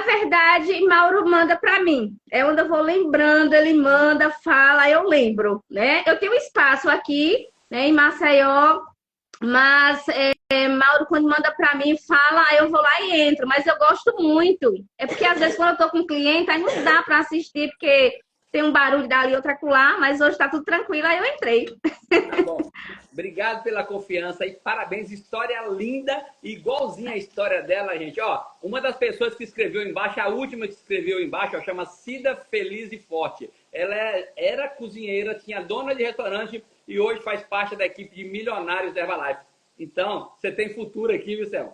verdade, Mauro manda para mim. É onde eu vou lembrando, ele manda, fala, eu lembro, né? Eu tenho um espaço aqui, né, em Maceió, mas Mauro, quando manda para mim, fala, aí eu vou lá e entro. Mas eu gosto muito. É porque, às vezes, quando eu tô com cliente, aí não dá para assistir, porque tem um barulho dali, outro acolá, mas hoje tá tudo tranquilo, aí eu entrei. Tá bom. Obrigado pela confiança e parabéns, história linda, igualzinha a história dela, gente. Ó, uma das pessoas que escreveu embaixo, a última que escreveu embaixo, ó, chama Cida Feliz e Forte. Ela era cozinheira, tinha dona de restaurante e hoje faz parte da equipe de milionários da Herbalife. Então, você tem futuro aqui, viu, Selma?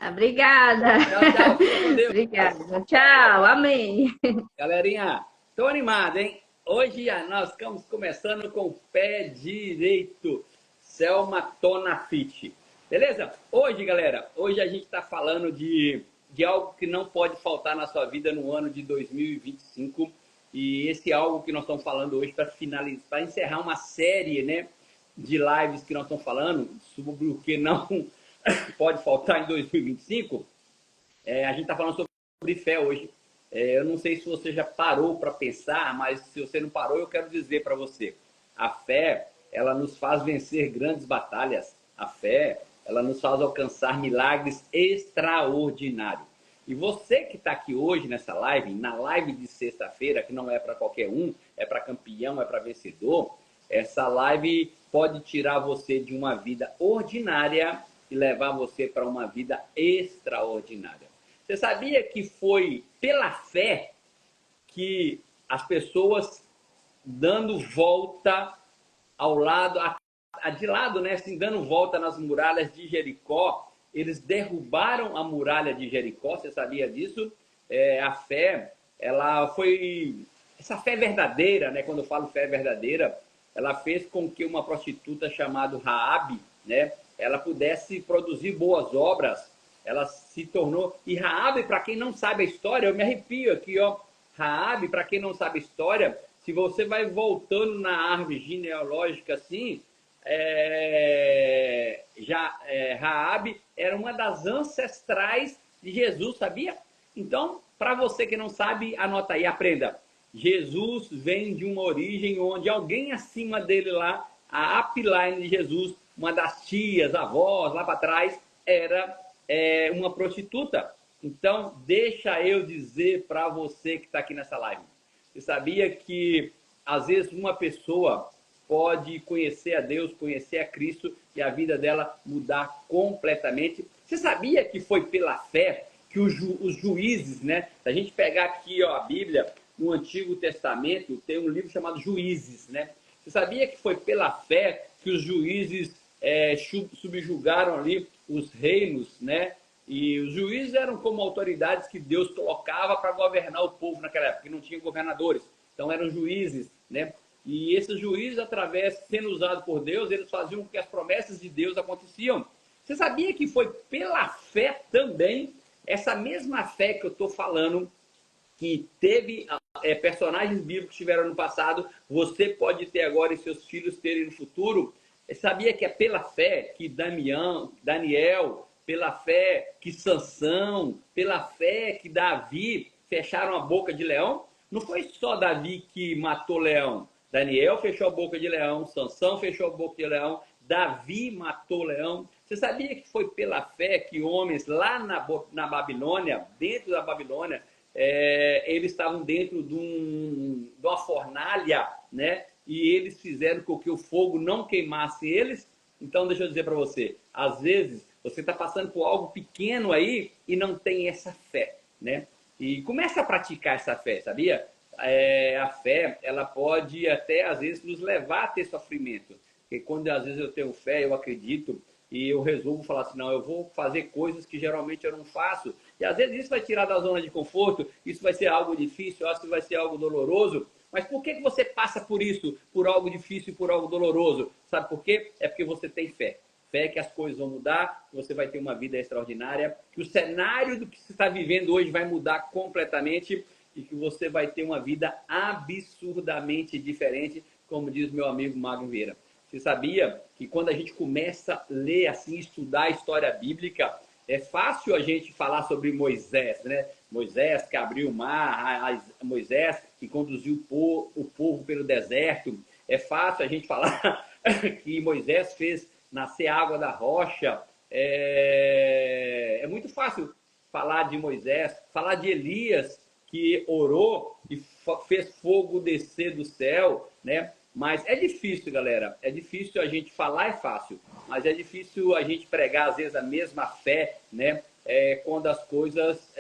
Obrigada. Tchau, fica com Deus. Obrigada. Tchau, amém. Galerinha, tô animado, hein? Hoje nós estamos começando com o pé direito, Selma Tonafit. Beleza? Hoje, galera, hoje a gente está falando de algo que não pode faltar na sua vida no ano de 2025. E esse algo que nós estamos falando hoje para finalizar, para encerrar uma série, né, de lives que nós estamos falando sobre o que não pode faltar em 2025. A gente está falando sobre fé hoje. Eu não sei se você já parou para pensar, mas se você não parou, eu quero dizer para você. A fé, ela nos faz vencer grandes batalhas. A fé, ela nos faz alcançar milagres extraordinários. E você que está aqui hoje nessa live, na live de sexta-feira, que não é para qualquer um, é para campeão, é para vencedor, essa live pode tirar você de uma vida ordinária e levar você para uma vida extraordinária. Você sabia que foi pela fé que as pessoas dando volta ao lado, de lado, né, assim, dando volta nas muralhas de Jericó, eles derrubaram a muralha de Jericó, você sabia disso? A fé, ela foi... Essa fé verdadeira, né, quando eu falo fé verdadeira, ela fez com que uma prostituta chamada Raabe, né, ela pudesse produzir boas obras. Ela se tornou... E Raabe, para quem não sabe a história, eu me arrepio aqui, ó. Raabe, para quem não sabe a história, se você vai voltando na árvore genealógica assim, Raabe era uma das ancestrais de Jesus, sabia? Então, para você que não sabe, anota aí, aprenda. Jesus vem de uma origem onde alguém acima dele lá, a upline de Jesus, uma das tias, avós, lá para trás, era uma prostituta. Então, deixa eu dizer para você que está aqui nessa live. Você sabia que, às vezes, uma pessoa pode conhecer a Deus, conhecer a Cristo e a vida dela mudar completamente? Você sabia que foi pela fé que os juízes, né? Se a gente pegar aqui, ó, a Bíblia, no Antigo Testamento tem um livro chamado Juízes, né? Você sabia que foi pela fé que os juízes subjugaram ali os reinos, né? E os juízes eram como autoridades que Deus colocava para governar o povo naquela época, que não tinha governadores. Então eram juízes, né? E esses juízes, através, sendo usados por Deus, eles faziam com que as promessas de Deus aconteciam. Você sabia que foi pela fé também, essa mesma fé que eu estou falando, que teve personagens bíblicos que tiveram no passado, você pode ter agora e seus filhos terem no futuro? Sabia que é pela fé que Daniel, pela fé que Sansão, pela fé que Davi fecharam a boca de leão? Não foi só Davi que matou leão. Daniel fechou a boca de leão, Sansão fechou a boca de leão, Davi matou leão. Você sabia que foi pela fé que homens lá na Babilônia, dentro da Babilônia, eles estavam dentro de uma fornalha, né? E eles fizeram com que o fogo não queimasse eles? Então, deixa eu dizer para você, às vezes você está passando por algo pequeno aí e não tem essa fé, né? E começa a praticar essa fé, sabia? A fé, ela pode até, às vezes, nos levar a ter sofrimento. Porque quando, às vezes, eu tenho fé, eu acredito, e eu resolvo falar assim, não, eu vou fazer coisas que geralmente eu não faço. E, às vezes, isso vai tirar da zona de conforto, isso vai ser algo difícil, eu acho que vai ser algo doloroso. Mas por que você passa por isso, por algo difícil e por algo doloroso? Sabe por quê? É porque você tem fé. Fé que as coisas vão mudar, que você vai ter uma vida extraordinária, que o cenário do que você está vivendo hoje vai mudar completamente e que você vai ter uma vida absurdamente diferente, como diz meu amigo Magno Vieira. Você sabia que quando a gente começa a ler, assim, estudar a história bíblica, é fácil a gente falar sobre Moisés, né? Moisés que abriu o mar, Moisés que conduziu o povo pelo deserto. É fácil a gente falar que Moisés fez nascer água da rocha. É muito fácil falar de Moisés, falar de Elias, que orou e fez fogo descer do céu, né? Mas é difícil, galera. É difícil a gente falar, é fácil. Mas é difícil a gente pregar, às vezes, a mesma fé, né? Quando as coisas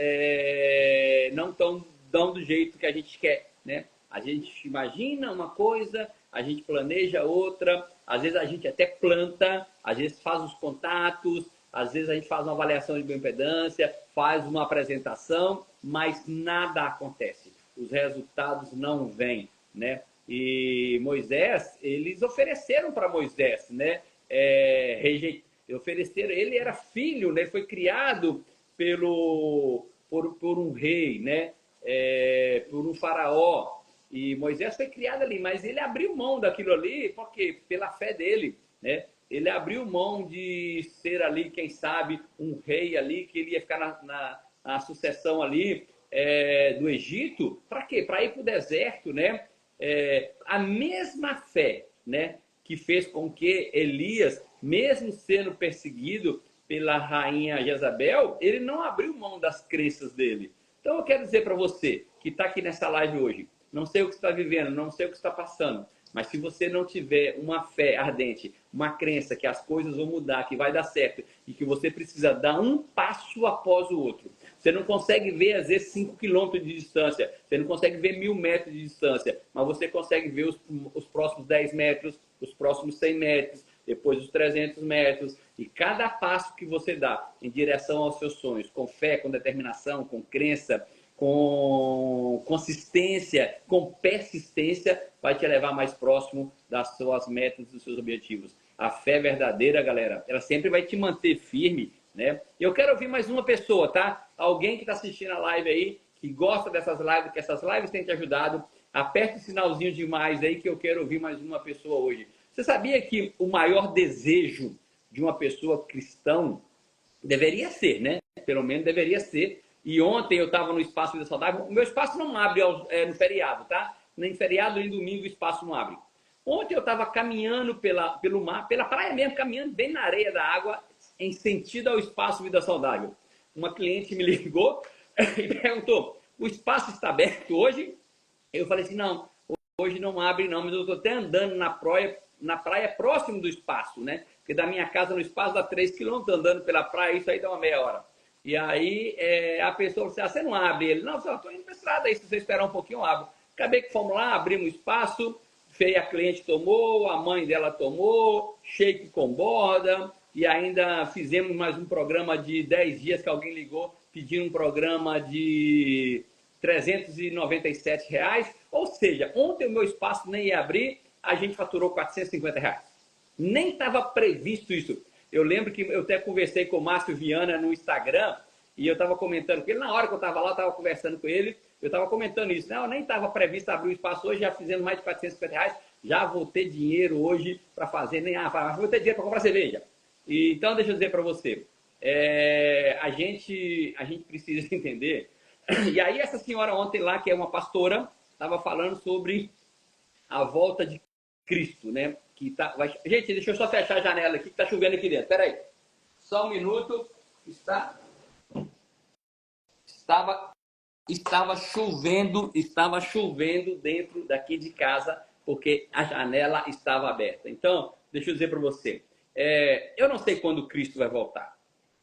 não estão dando do jeito que a gente quer, né? A gente imagina uma coisa, a gente planeja outra, às vezes a gente até planta, às vezes faz os contatos, às vezes a gente faz uma avaliação de bioimpedância, faz uma apresentação, mas nada acontece. Os resultados não vêm, né? E Moisés, eles ofereceram para Moisés, né? Ofereceram, ele era filho, né? Foi criado por um rei, né? Por um faraó. E Moisés foi criado ali, mas ele abriu mão daquilo ali, porque pela fé dele, né? Ele abriu mão de ser ali, quem sabe, um rei ali, que ele ia ficar na sucessão ali do Egito. Para quê? Para ir para o deserto, né? A mesma fé, né, que fez com que Elias, mesmo sendo perseguido pela rainha Jezabel, ele não abriu mão das crenças dele. Então eu quero dizer para você que está aqui nessa live hoje, não sei o que você está vivendo, não sei o que está passando, mas se você não tiver uma fé ardente, uma crença que as coisas vão mudar, que vai dar certo e que você precisa dar um passo após o outro. Você não consegue ver, às vezes, 5 quilômetros de distância, você não consegue ver 1000 metros de distância, mas você consegue ver os próximos 10 metros, os próximos 100 metros, depois os 300 metros. E cada passo que você dá em direção aos seus sonhos, com fé, com determinação, com crença, com consistência, com persistência, vai te levar mais próximo das suas metas, dos seus objetivos. A fé verdadeira, galera, ela sempre vai te manter firme, né? Eu quero ouvir mais uma pessoa, tá? Alguém que está assistindo a live aí, que gosta dessas lives, que essas lives têm te ajudado, aperta o sinalzinho de mais aí que eu quero ouvir mais uma pessoa hoje. Você sabia que o maior desejo de uma pessoa cristã deveria ser, né? Pelo menos deveria ser. E ontem eu estava no Espaço Vida Saudável. O meu espaço não abre no feriado, tá? Nem feriado, nem domingo o espaço não abre. Ontem eu estava caminhando pelo mar, pela praia mesmo, caminhando bem na areia da água, em sentido ao Espaço Vida Saudável. Uma cliente me ligou e perguntou, o espaço está aberto hoje? Eu falei assim, não, hoje não abre não, mas eu estou até andando na praia próximo do espaço, né? Porque da minha casa no espaço dá 3 quilômetros, andando pela praia, isso aí dá uma meia hora. E aí a pessoa falou assim, você não abre? Ele, não, eu estou indo para esse estrada aí, se você esperar um pouquinho, eu abro. Acabei que fomos lá, abrimos espaço, a cliente tomou, a mãe dela tomou, shake com borda, e ainda fizemos mais um programa de 10 dias que alguém ligou pedindo um programa de R$ 397. Ou seja, ontem o meu espaço nem ia abrir, a gente faturou R$ 450. Nem estava previsto isso. Eu lembro que eu até conversei com o Márcio Viana no Instagram, e eu estava comentando com ele, na hora que eu estava lá, eu estava conversando com ele, eu estava comentando isso. Não, nem estava previsto abrir o espaço hoje, já fizemos mais de R$ 450, já vou ter dinheiro hoje para fazer, nem vou ter dinheiro para comprar cerveja. Então, deixa eu dizer para você, a gente precisa entender. E aí, essa senhora ontem lá, que é uma pastora, estava falando sobre a volta de Cristo, né? Gente, deixa eu só fechar a janela aqui, que está chovendo aqui dentro. Espera aí. Só um minuto. Estava chovendo dentro daqui de casa, porque a janela estava aberta. Então, deixa eu dizer para você, eu não sei quando Cristo vai voltar.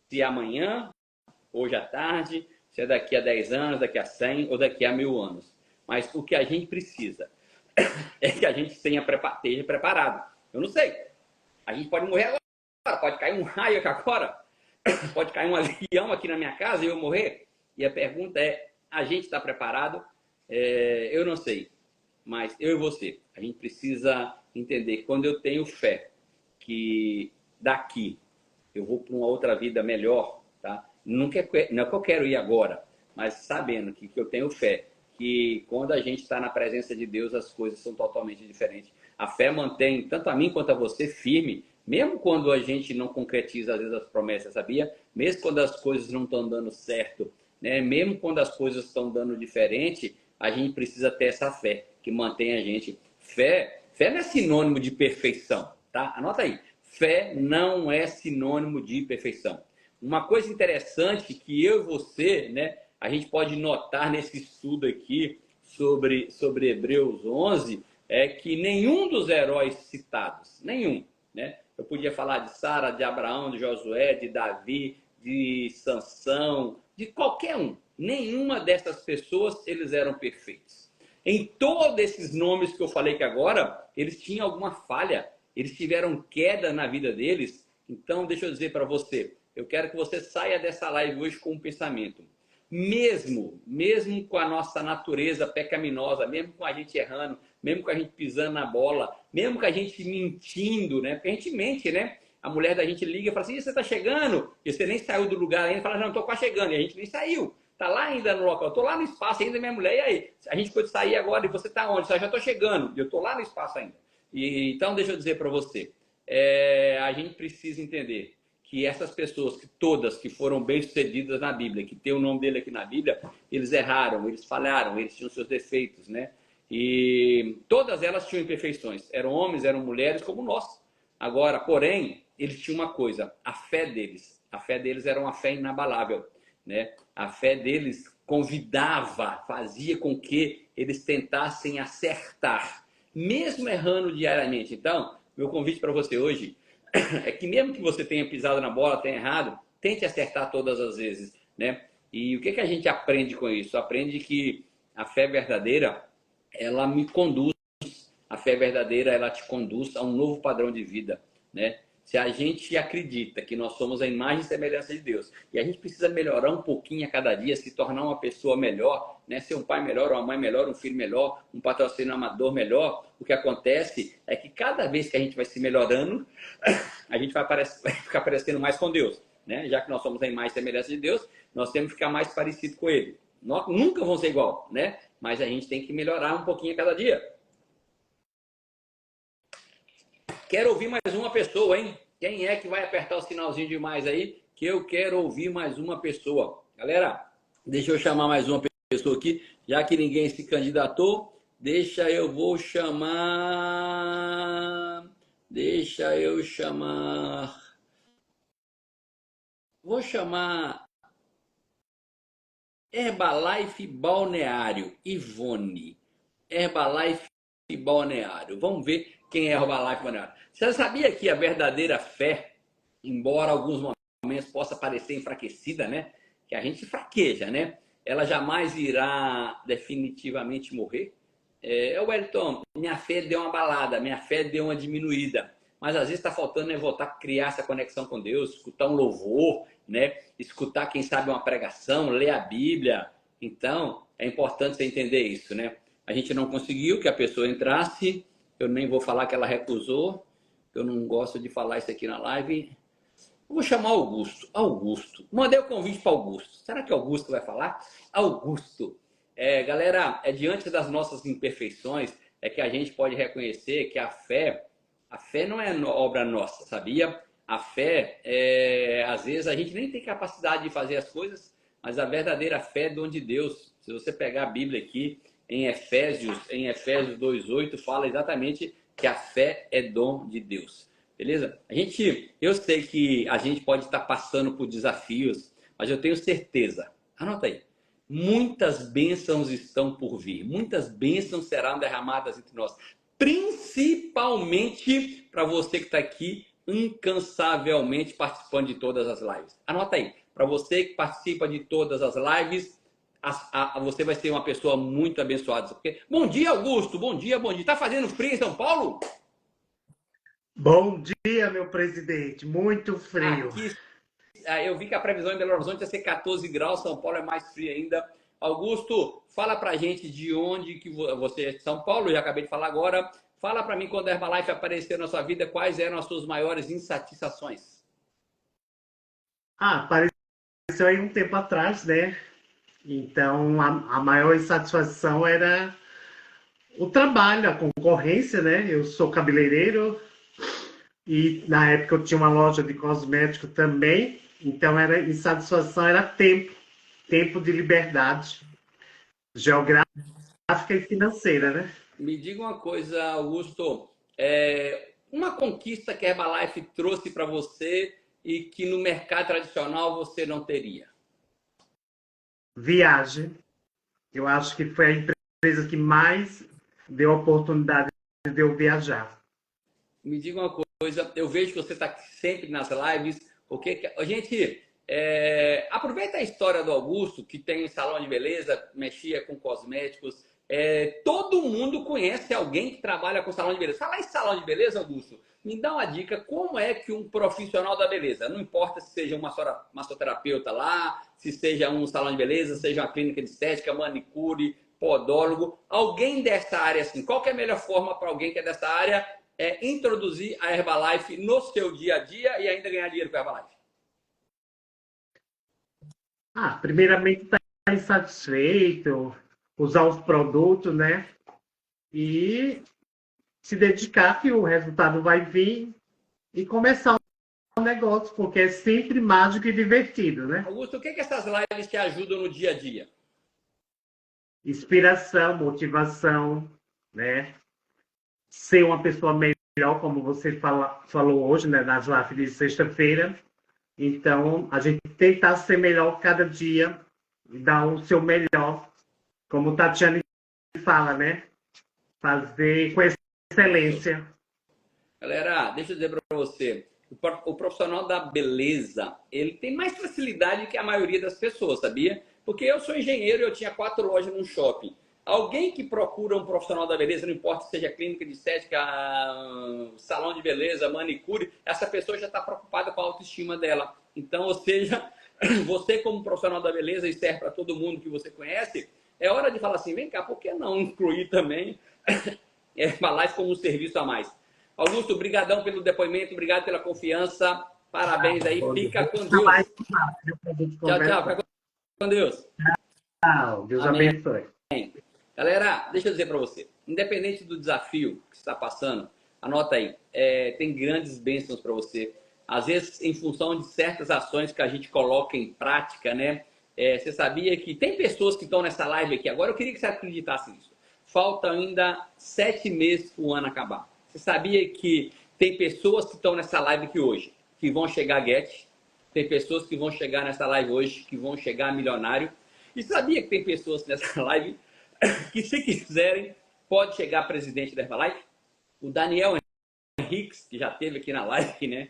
Se é amanhã, hoje à tarde, se é daqui a 10 anos, daqui a 100 ou daqui a 1000 anos. Mas o que a gente precisa é que a gente esteja preparado. Eu não sei. A gente pode morrer agora, pode cair um raio aqui agora, pode cair um avião aqui na minha casa e eu morrer. E a pergunta é, a gente está preparado? Eu não sei, mas eu e você, a gente precisa entender que quando eu tenho fé que daqui eu vou para uma outra vida melhor, tá? Não é que eu quero ir agora, mas sabendo que eu tenho fé que quando a gente está na presença de Deus, as coisas são totalmente diferentes. A fé mantém tanto a mim quanto a você firme, mesmo quando a gente não concretiza, às vezes, as promessas, sabia? Mesmo quando as coisas não estão dando certo, né? Mesmo quando as coisas estão dando diferente, a gente precisa ter essa fé que mantém a gente. Fé não é sinônimo de perfeição, tá? Anota aí. Fé não é sinônimo de perfeição. Uma coisa interessante que eu e você, né, a gente pode notar nesse estudo aqui sobre Hebreus 11, é que nenhum dos heróis citados, nenhum, né? Eu podia falar de Sara, de Abraão, de Josué, de Davi, de Sansão, de qualquer um. Nenhuma dessas pessoas, eles eram perfeitos. Em todos esses nomes que eu falei que agora, eles tinham alguma falha, eles tiveram queda na vida deles. Então, deixa eu dizer para você, eu quero que você saia dessa live hoje com um pensamento. Mesmo com a nossa natureza pecaminosa, mesmo com a gente errando, mesmo com a gente pisando na bola, mesmo com a gente mentindo, né? Porque a gente mente, né? A mulher da gente liga e fala assim, você está chegando? E você nem saiu do lugar ainda, fala, não, estou quase chegando. E a gente nem saiu. Está lá ainda no local, estou lá no espaço ainda, minha mulher, e aí? A gente pode sair agora e você está onde? Eu já estou chegando, e eu estou lá no espaço ainda. Então, deixa eu dizer para você, a gente precisa entender que essas pessoas, que todas que foram bem-sucedidas na Bíblia, que tem o nome dele aqui na Bíblia, eles erraram, eles falharam, eles tinham seus defeitos, né? E todas elas tinham imperfeições. Eram homens, eram mulheres como nós. Agora, porém, eles tinham uma coisa, a fé deles era uma fé inabalável, né? A fé deles convidava, fazia com que eles tentassem acertar, mesmo errando diariamente. Então, meu convite para você hoje é que mesmo que você tenha pisado na bola, tenha errado, tente acertar todas as vezes, né? E o que a gente aprende com isso? Aprende que a fé verdadeira, ela me conduz, a fé verdadeira, ela te conduz a um novo padrão de vida, né? Se a gente acredita que nós somos a imagem e semelhança de Deus, e a gente precisa melhorar um pouquinho a cada dia, se tornar uma pessoa melhor, né? Ser um pai melhor, uma mãe melhor, um filho melhor, um patrocinador melhor, o que acontece é que cada vez que a gente vai se melhorando, a gente vai ficar parecendo mais com Deus, né? Já que nós somos a imagem e semelhança de Deus, nós temos que ficar mais parecido com Ele. Nós nunca vamos ser igual, né? Mas a gente tem que melhorar um pouquinho a cada dia. Quero ouvir mais uma pessoa, hein? Quem é que vai apertar o sinalzinho de mais aí? Que eu quero ouvir mais uma pessoa. Galera, deixa eu chamar mais uma pessoa aqui. Já que ninguém se candidatou, vou chamar... Vou chamar Herbalife Balneário, Ivone. Herbalife Balneário. Vamos ver quem é Herbalife Balneário. Você sabia que a verdadeira fé, embora alguns momentos possa parecer enfraquecida, né? Que a gente fraqueja, né? ela jamais irá definitivamente morrer. Wellington, minha fé deu uma balada, minha fé deu uma diminuída. Mas às vezes está faltando voltar a criar essa conexão com Deus, escutar um louvor, né? Escutar, quem sabe, uma pregação, ler a Bíblia. Então, é importante você entender isso, né? A gente não conseguiu que a pessoa entrasse, eu nem vou falar que ela recusou, eu não gosto de falar isso aqui na live. Eu vou chamar Augusto. Augusto. Mandei o convite para Augusto. Será que Augusto vai falar? Augusto. Galera, diante das nossas imperfeições, é que a gente pode reconhecer que a fé não é obra nossa, sabia? A fé, às vezes, a gente nem tem capacidade de fazer as coisas, mas a verdadeira fé é dom de Deus. Se você pegar a Bíblia aqui, em Efésios 2:8, fala exatamente que a fé é dom de Deus. Beleza? Eu sei que a gente pode estar passando por desafios, mas eu tenho certeza, anota aí, muitas bênçãos estão por vir, muitas bênçãos serão derramadas entre nós, principalmente para você que está aqui incansavelmente participando de todas as lives. Anota aí, para você que participa de todas as lives, você vai ser uma pessoa muito abençoada. Porque... Bom dia, Augusto, bom dia, bom dia. Está fazendo frio em São Paulo? Bom dia, meu presidente. Muito frio. Aqui, eu vi que a previsão em Belo Horizonte ia ser 14 graus, São Paulo é mais frio ainda. Augusto, fala pra gente de onde que você é de São Paulo, eu já acabei de falar agora. Fala pra mim, quando a Herbalife apareceu na sua vida, quais eram as suas maiores insatisfações? Apareceu aí um tempo atrás, né? Então, a maior insatisfação era o trabalho, a concorrência, né? Eu sou cabeleireiro e na época eu tinha uma loja de cosmético também. Então, insatisfação era tempo de liberdade geográfica e financeira, né? Me diga uma coisa, Augusto, uma conquista que a Herbalife trouxe para você e que no mercado tradicional você não teria? Viagem. Eu acho que foi a empresa que mais deu a oportunidade de eu viajar. Me diga uma coisa, eu vejo que você está sempre nas lives. Gente, aproveita a história do Augusto, que tem um salão de beleza, mexia com cosméticos. Todo mundo conhece alguém que trabalha com salão de beleza. Fala em salão de beleza, Augusto, me dá uma dica, como é que um profissional da beleza, não importa se seja uma massoterapeuta lá, se seja um salão de beleza, seja uma clínica de estética, manicure, podólogo, alguém dessa área, assim, qual que é a melhor forma para alguém que é dessa área introduzir a Herbalife no seu dia a dia e ainda ganhar dinheiro com a Herbalife? Primeiramente, estar insatisfeito, usar os produtos, né? E se dedicar que o resultado vai vir e começar o negócio, porque é sempre mágico e divertido, né? Augusto, o que essas lives te ajudam no dia a dia? Inspiração, motivação, né? Ser uma pessoa melhor, como você falou hoje, né? Nas lives de sexta-feira. Então, a gente tentar ser melhor cada dia, dar o seu melhor, como o Tatiana fala, né? Fazer com excelência. Galera, deixa eu dizer para você, o profissional da beleza, ele tem mais facilidade que a maioria das pessoas, sabia? Porque eu sou engenheiro e eu tinha 4 lojas num shopping. Alguém que procura um profissional da beleza, não importa se seja clínica de estética, salão de beleza, manicure, essa pessoa já está preocupada com a autoestima dela. Então, ou seja, você como profissional da beleza, e serve para todo mundo que você conhece, é hora de falar assim, vem cá, por que não incluir também Herbalife como um serviço a mais? Augusto, brigadão pelo depoimento, obrigado pela confiança, parabéns aí, fica com Deus. Tchau, tchau, fica com Deus. Tchau, Deus abençoe. Galera, deixa eu dizer para você, independente do desafio que você está passando, anota aí, tem grandes bênçãos para você. Às vezes, em função de certas ações que a gente coloca em prática, né? Você sabia que tem pessoas que estão nessa live aqui agora? Eu queria que você acreditasse nisso. Falta ainda 7 meses para o ano acabar. Você sabia que tem pessoas que estão nessa live aqui hoje, que vão chegar a Get? Tem pessoas que vão chegar nessa live hoje, que vão chegar a milionário? E sabia que tem pessoas nessa live que, se quiserem, pode chegar a presidente da Herbalife? O Daniel Henrique, que já esteve aqui na live, né?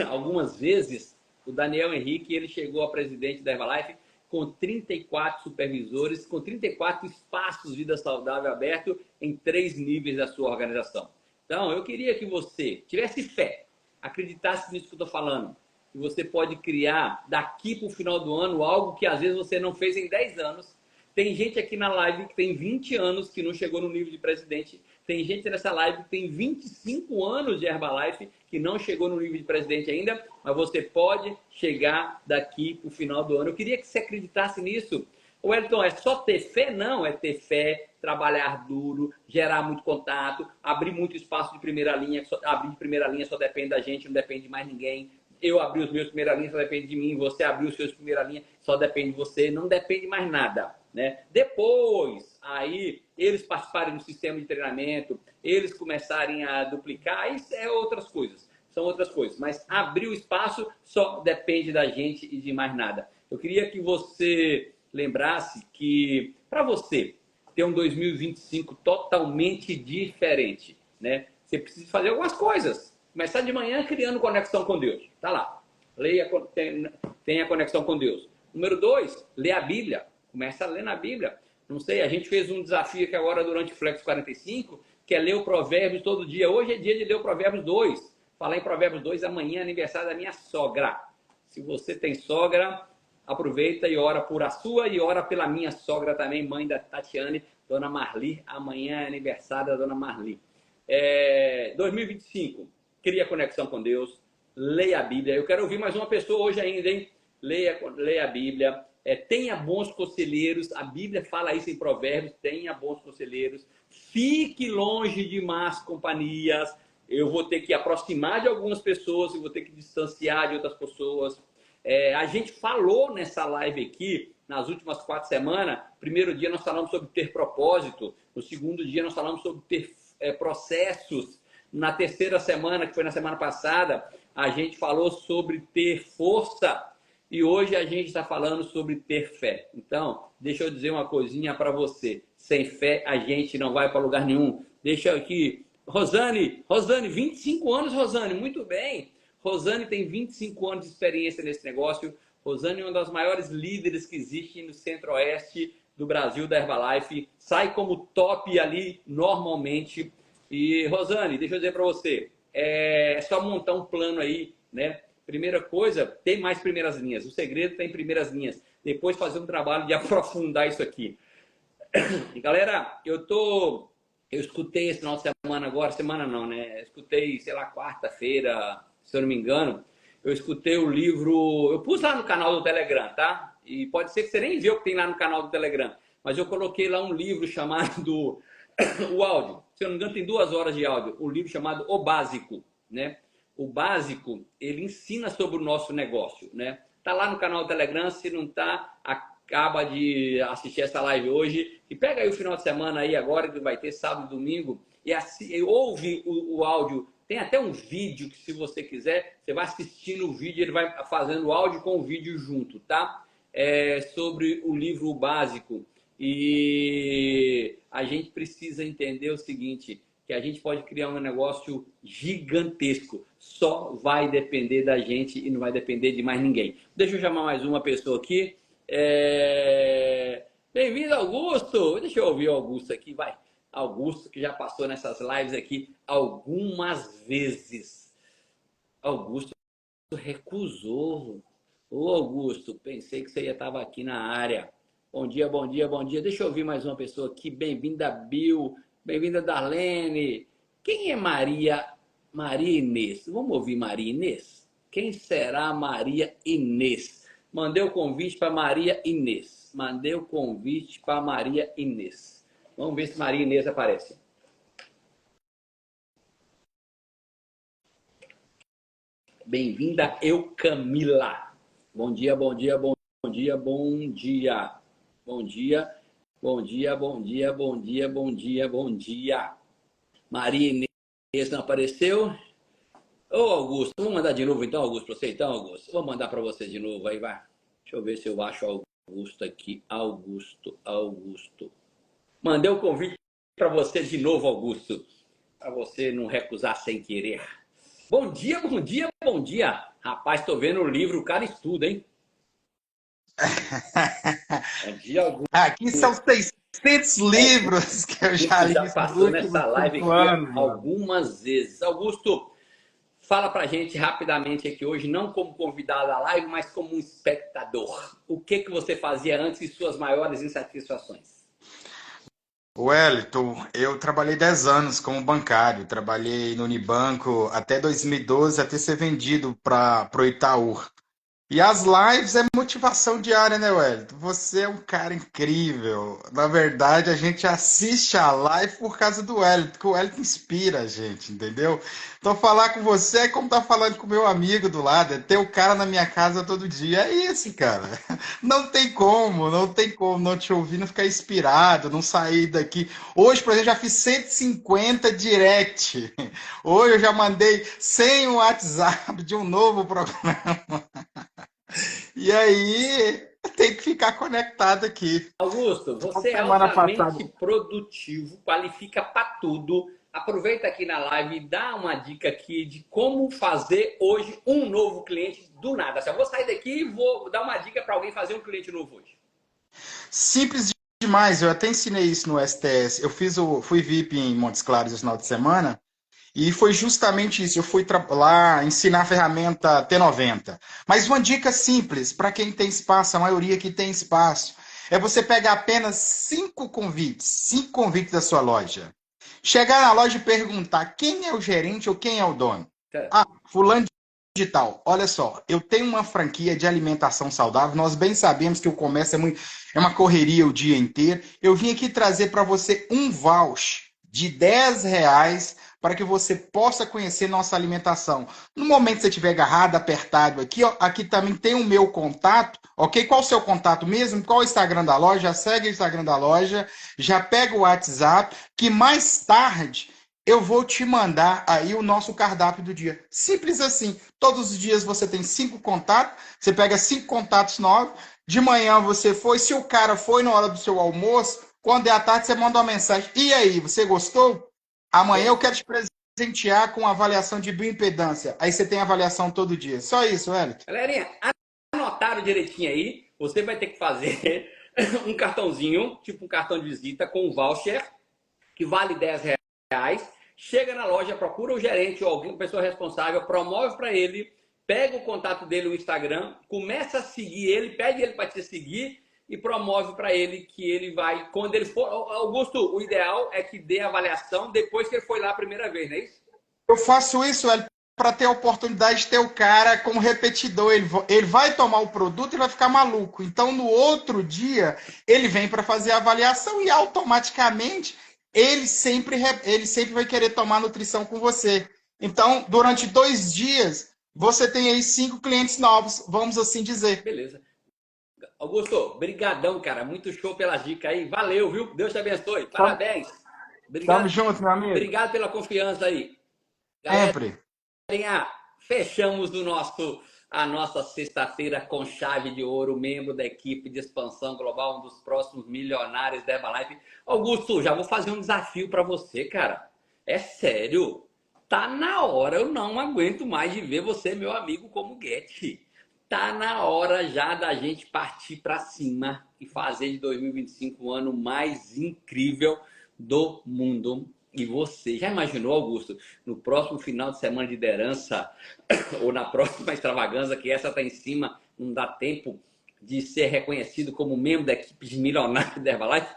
Algumas vezes, o Daniel Henrique, ele chegou a presidente da Herbalife com 34 supervisores, com 34 espaços Vida Saudável aberto em 3 níveis da sua organização. Então, eu queria que você tivesse fé, acreditasse nisso que eu estou falando, que você pode criar daqui para o final do ano algo que às vezes você não fez em 10 anos. Tem gente aqui na live que tem 20 anos que não chegou no nível de presidente. Tem gente nessa live que tem 25 anos de Herbalife que não chegou no nível de presidente ainda, mas você pode chegar daqui para o final do ano. Eu queria que você acreditasse nisso. O Wellington, é só ter fé? Não, é ter fé, trabalhar duro, gerar muito contato, abrir muito espaço de primeira linha. Abrir de primeira linha só depende da gente, não depende de mais ninguém. Eu abri os meus primeira linha, só depende de mim. Você abriu os seus primeira linha, só depende de você. Não depende de mais nada, né? Depois, aí, eles participarem do sistema de treinamento, eles começarem a duplicar, isso é outras coisas. São outras coisas. Mas abrir o espaço só depende da gente e de mais nada. Eu queria que você lembrasse que, para você ter um 2025 totalmente diferente, né? Você precisa fazer algumas coisas. Começar de manhã criando conexão com Deus. Tá lá. Leia, tenha conexão com Deus. Número 2, lê a Bíblia. Começa a ler na Bíblia. Não sei, a gente fez um desafio aqui agora durante o Flex 45, que é ler o Provérbios todo dia. Hoje é dia de ler o Provérbios 2. Falar em Provérbios 2, amanhã é aniversário da minha sogra. Se você tem sogra, aproveita e ora por a sua e ora pela minha sogra também, mãe da Tatiane, Dona Marli. Amanhã é aniversário da Dona Marli. 2025, cria conexão com Deus, leia a Bíblia. Eu quero ouvir mais uma pessoa hoje ainda, hein? Leia a Bíblia. Tenha bons conselheiros. A Bíblia fala isso em Provérbios. Tenha bons conselheiros. Fique longe de más companhias. Eu vou ter que aproximar de algumas pessoas, eu vou ter que distanciar de outras pessoas. A gente falou nessa live aqui, nas últimas 4 semanas. Primeiro dia nós falamos sobre ter propósito. No segundo dia nós falamos sobre ter processos. Na terceira semana, que foi na semana passada, a gente falou sobre ter força. E hoje a gente está falando sobre ter fé. Então, deixa eu dizer uma coisinha para você. Sem fé, a gente não vai para lugar nenhum. Deixa eu aqui. Rosane, 25 anos, Rosane, muito bem. Rosane tem 25 anos de experiência nesse negócio. Rosane é uma das maiores líderes que existe no centro-oeste do Brasil, da Herbalife. Sai como top ali, normalmente. E, Rosane, deixa eu dizer para você. É só montar um plano aí, né? Primeira coisa, tem mais primeiras linhas. O segredo tem primeiras linhas. Depois fazer um trabalho de aprofundar isso aqui. E, galera, eu escutei esse final de semana agora, semana não, né? Escutei, sei lá, quarta-feira, se eu não me engano. Eu escutei o livro... Eu pus lá no canal do Telegram, tá? E pode ser que você nem viu o que tem lá no canal do Telegram. Mas eu coloquei lá um livro chamado... o áudio. Se eu não me engano, tem 2 horas de áudio. O livro chamado O Básico, né? O Básico, ele ensina sobre o nosso negócio, né? Tá lá no canal do Telegram, se não tá, acaba de assistir essa live hoje e pega aí o final de semana aí agora, que vai ter sábado e domingo, e ouve o áudio. Tem até um vídeo que, se você quiser, você vai assistindo o vídeo, ele vai fazendo o áudio com o vídeo junto, tá? Sobre o livro O Básico. E a gente precisa entender o seguinte, que a gente pode criar um negócio gigantesco. Só vai depender da gente e não vai depender de mais ninguém. Deixa eu chamar mais uma pessoa aqui. Bem-vindo, Augusto. Deixa eu ouvir o Augusto aqui, vai. Augusto, que já passou nessas lives aqui algumas vezes. Augusto recusou. Ô, Augusto, pensei que você ia estar aqui na área. Bom dia, bom dia, bom dia. Deixa eu ouvir mais uma pessoa aqui. Bem-vinda, Bill. Bem-vinda, Darlene. Quem é Maria Inês? Vamos ouvir Maria Inês? Quem será Maria Inês? Mandei o convite para Maria Inês. Mandei o convite para Maria Inês. Vamos ver se Maria Inês aparece. Bem-vinda, Camila. Bom dia, bom dia, bom dia, bom dia. Bom dia, bom dia, bom dia, bom dia, bom dia, bom dia. Maria Inês não apareceu? Ô, Augusto, vamos mandar de novo então, Augusto, para você então, Augusto? Vou mandar para você de novo, aí vai. Deixa eu ver se eu acho Augusto aqui. Augusto. Mandei o convite para você de novo, Augusto. Para você não recusar sem querer. Bom dia, bom dia, bom dia. Rapaz, tô vendo o livro, o cara estuda, hein? De algum Aqui são 600 livros que eu já que li já nos passou últimos nessa live 5 aqui anos, mano. algumas vezes. Augusto, fala pra gente rapidamente aqui hoje, não como convidado da live, mas como um espectador. O que que você fazia antes e suas maiores insatisfações? Wellington, eu trabalhei 10 anos como bancário, trabalhei no Unibanco até 2012, até ser vendido para o Itaú. E as lives é motivação diária, né, Wellington? Você é um cara incrível. Na verdade, a gente assiste a live por causa do Wellington, porque o Wellington inspira a gente, entendeu? Então, falar com você é como estar falando com o meu amigo do lado, é ter o cara na minha casa todo dia. É isso, cara. Não tem como não te ouvir, não ficar inspirado, não sair daqui. Hoje, por exemplo, já fiz 150 direct. Hoje eu já mandei 100 WhatsApp de um novo programa. E aí, tem que ficar conectado aqui. Augusto, você é Semana passada. altamente produtivo, qualifica para tudo. Aproveita aqui na live e dá uma dica aqui de como fazer hoje um novo cliente do nada. Assim, eu vou sair daqui e vou dar uma dica para alguém fazer um cliente novo hoje. Simples demais, eu até ensinei isso no STS. Fui VIP em Montes Claros esse final de semana e foi justamente isso. Eu fui lá ensinar a ferramenta T90. Mas uma dica simples para quem tem espaço, a maioria que tem espaço, é você pegar apenas 5 convites da sua loja. Chegar na loja e perguntar quem é o gerente ou quem é o dono. Ah, fulano de tal. Olha só, eu tenho uma franquia de alimentação saudável. Nós bem sabemos que o comércio é uma correria o dia inteiro. Eu vim aqui trazer para você um voucher de R$ 10 para que você possa conhecer nossa alimentação. No momento que você estiver agarrado, apertado aqui, ó, aqui também tem o meu contato, ok? Qual o seu contato mesmo? Qual o Instagram da loja? Já segue o Instagram da loja, já pega o WhatsApp, que mais tarde eu vou te mandar aí o nosso cardápio do dia. Simples assim. Todos os dias você tem 5 contatos, você pega 5 contatos novos, de manhã você foi, se o cara foi na hora do seu almoço, quando é à tarde você manda uma mensagem. E aí, você gostou? Amanhã eu quero te presentear com avaliação de bioimpedância. Aí você tem avaliação todo dia. Só isso, Hélio. Galerinha, anotaram direitinho aí. Você vai ter que fazer um cartãozinho, tipo um cartão de visita com um voucher que vale R$ 10. Chega na loja, procura o gerente ou alguém, pessoa responsável, promove para ele, pega o contato dele no Instagram, começa a seguir ele, pede ele para te seguir e promove para ele que ele vai, quando ele for... Augusto, o ideal é que dê avaliação depois que ele foi lá a primeira vez, não é isso? Eu faço isso, Hélio, para ter a oportunidade de ter o cara como repetidor. Ele vai tomar o produto e vai ficar maluco. Então, no outro dia, ele vem para fazer a avaliação e automaticamente ele sempre vai querer tomar nutrição com você. Então, durante 2 dias, você tem aí 5 clientes novos, vamos assim dizer. Beleza. Augusto, brigadão, cara. Muito show pela dica aí. Valeu, viu? Deus te abençoe. Parabéns. Obrigado. Tamo junto, meu amigo. Obrigado pela confiança aí. Sempre. Galerinha, fechamos a nossa sexta-feira com chave de ouro, membro da equipe de expansão global, um dos próximos milionários da Herbalife. Augusto, já vou fazer um desafio para você, cara. É sério. Tá na hora, eu não aguento mais de ver você, meu amigo, como Guedes. Tá na hora já da gente partir para cima e fazer de 2025 o ano mais incrível do mundo. E você já imaginou, Augusto, no próximo final de semana de liderança ou na próxima extravagância, que essa está em cima, não dá tempo de ser reconhecido como membro da equipe de milionários da Herbalife?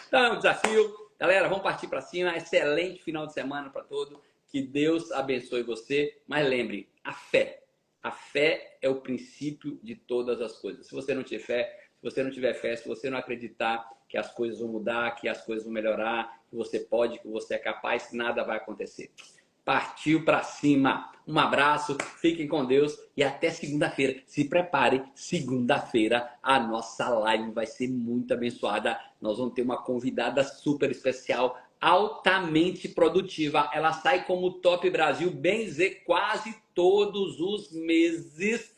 Então é um desafio. Galera, vamos partir para cima. Excelente final de semana para todos. Que Deus abençoe você. Mas lembre, a fé é o princípio de todas as coisas. Se você não tiver fé, se você não acreditar que as coisas vão mudar, que as coisas vão melhorar, que você pode, que você é capaz, nada vai acontecer. Partiu para cima. Um abraço, fiquem com Deus e até segunda-feira. Se prepare, segunda-feira a nossa live vai ser muito abençoada. Nós vamos ter uma convidada super especial, altamente produtiva. Ela sai como Top Brasil, bem dizer, quase todos os meses.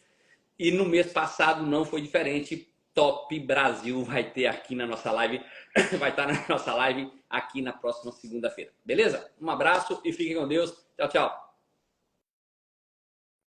E no mês passado não foi diferente. Top Brasil vai ter aqui na nossa live, vai estar na nossa live aqui na próxima segunda-feira. Beleza? Um abraço e fiquem com Deus. Tchau, tchau.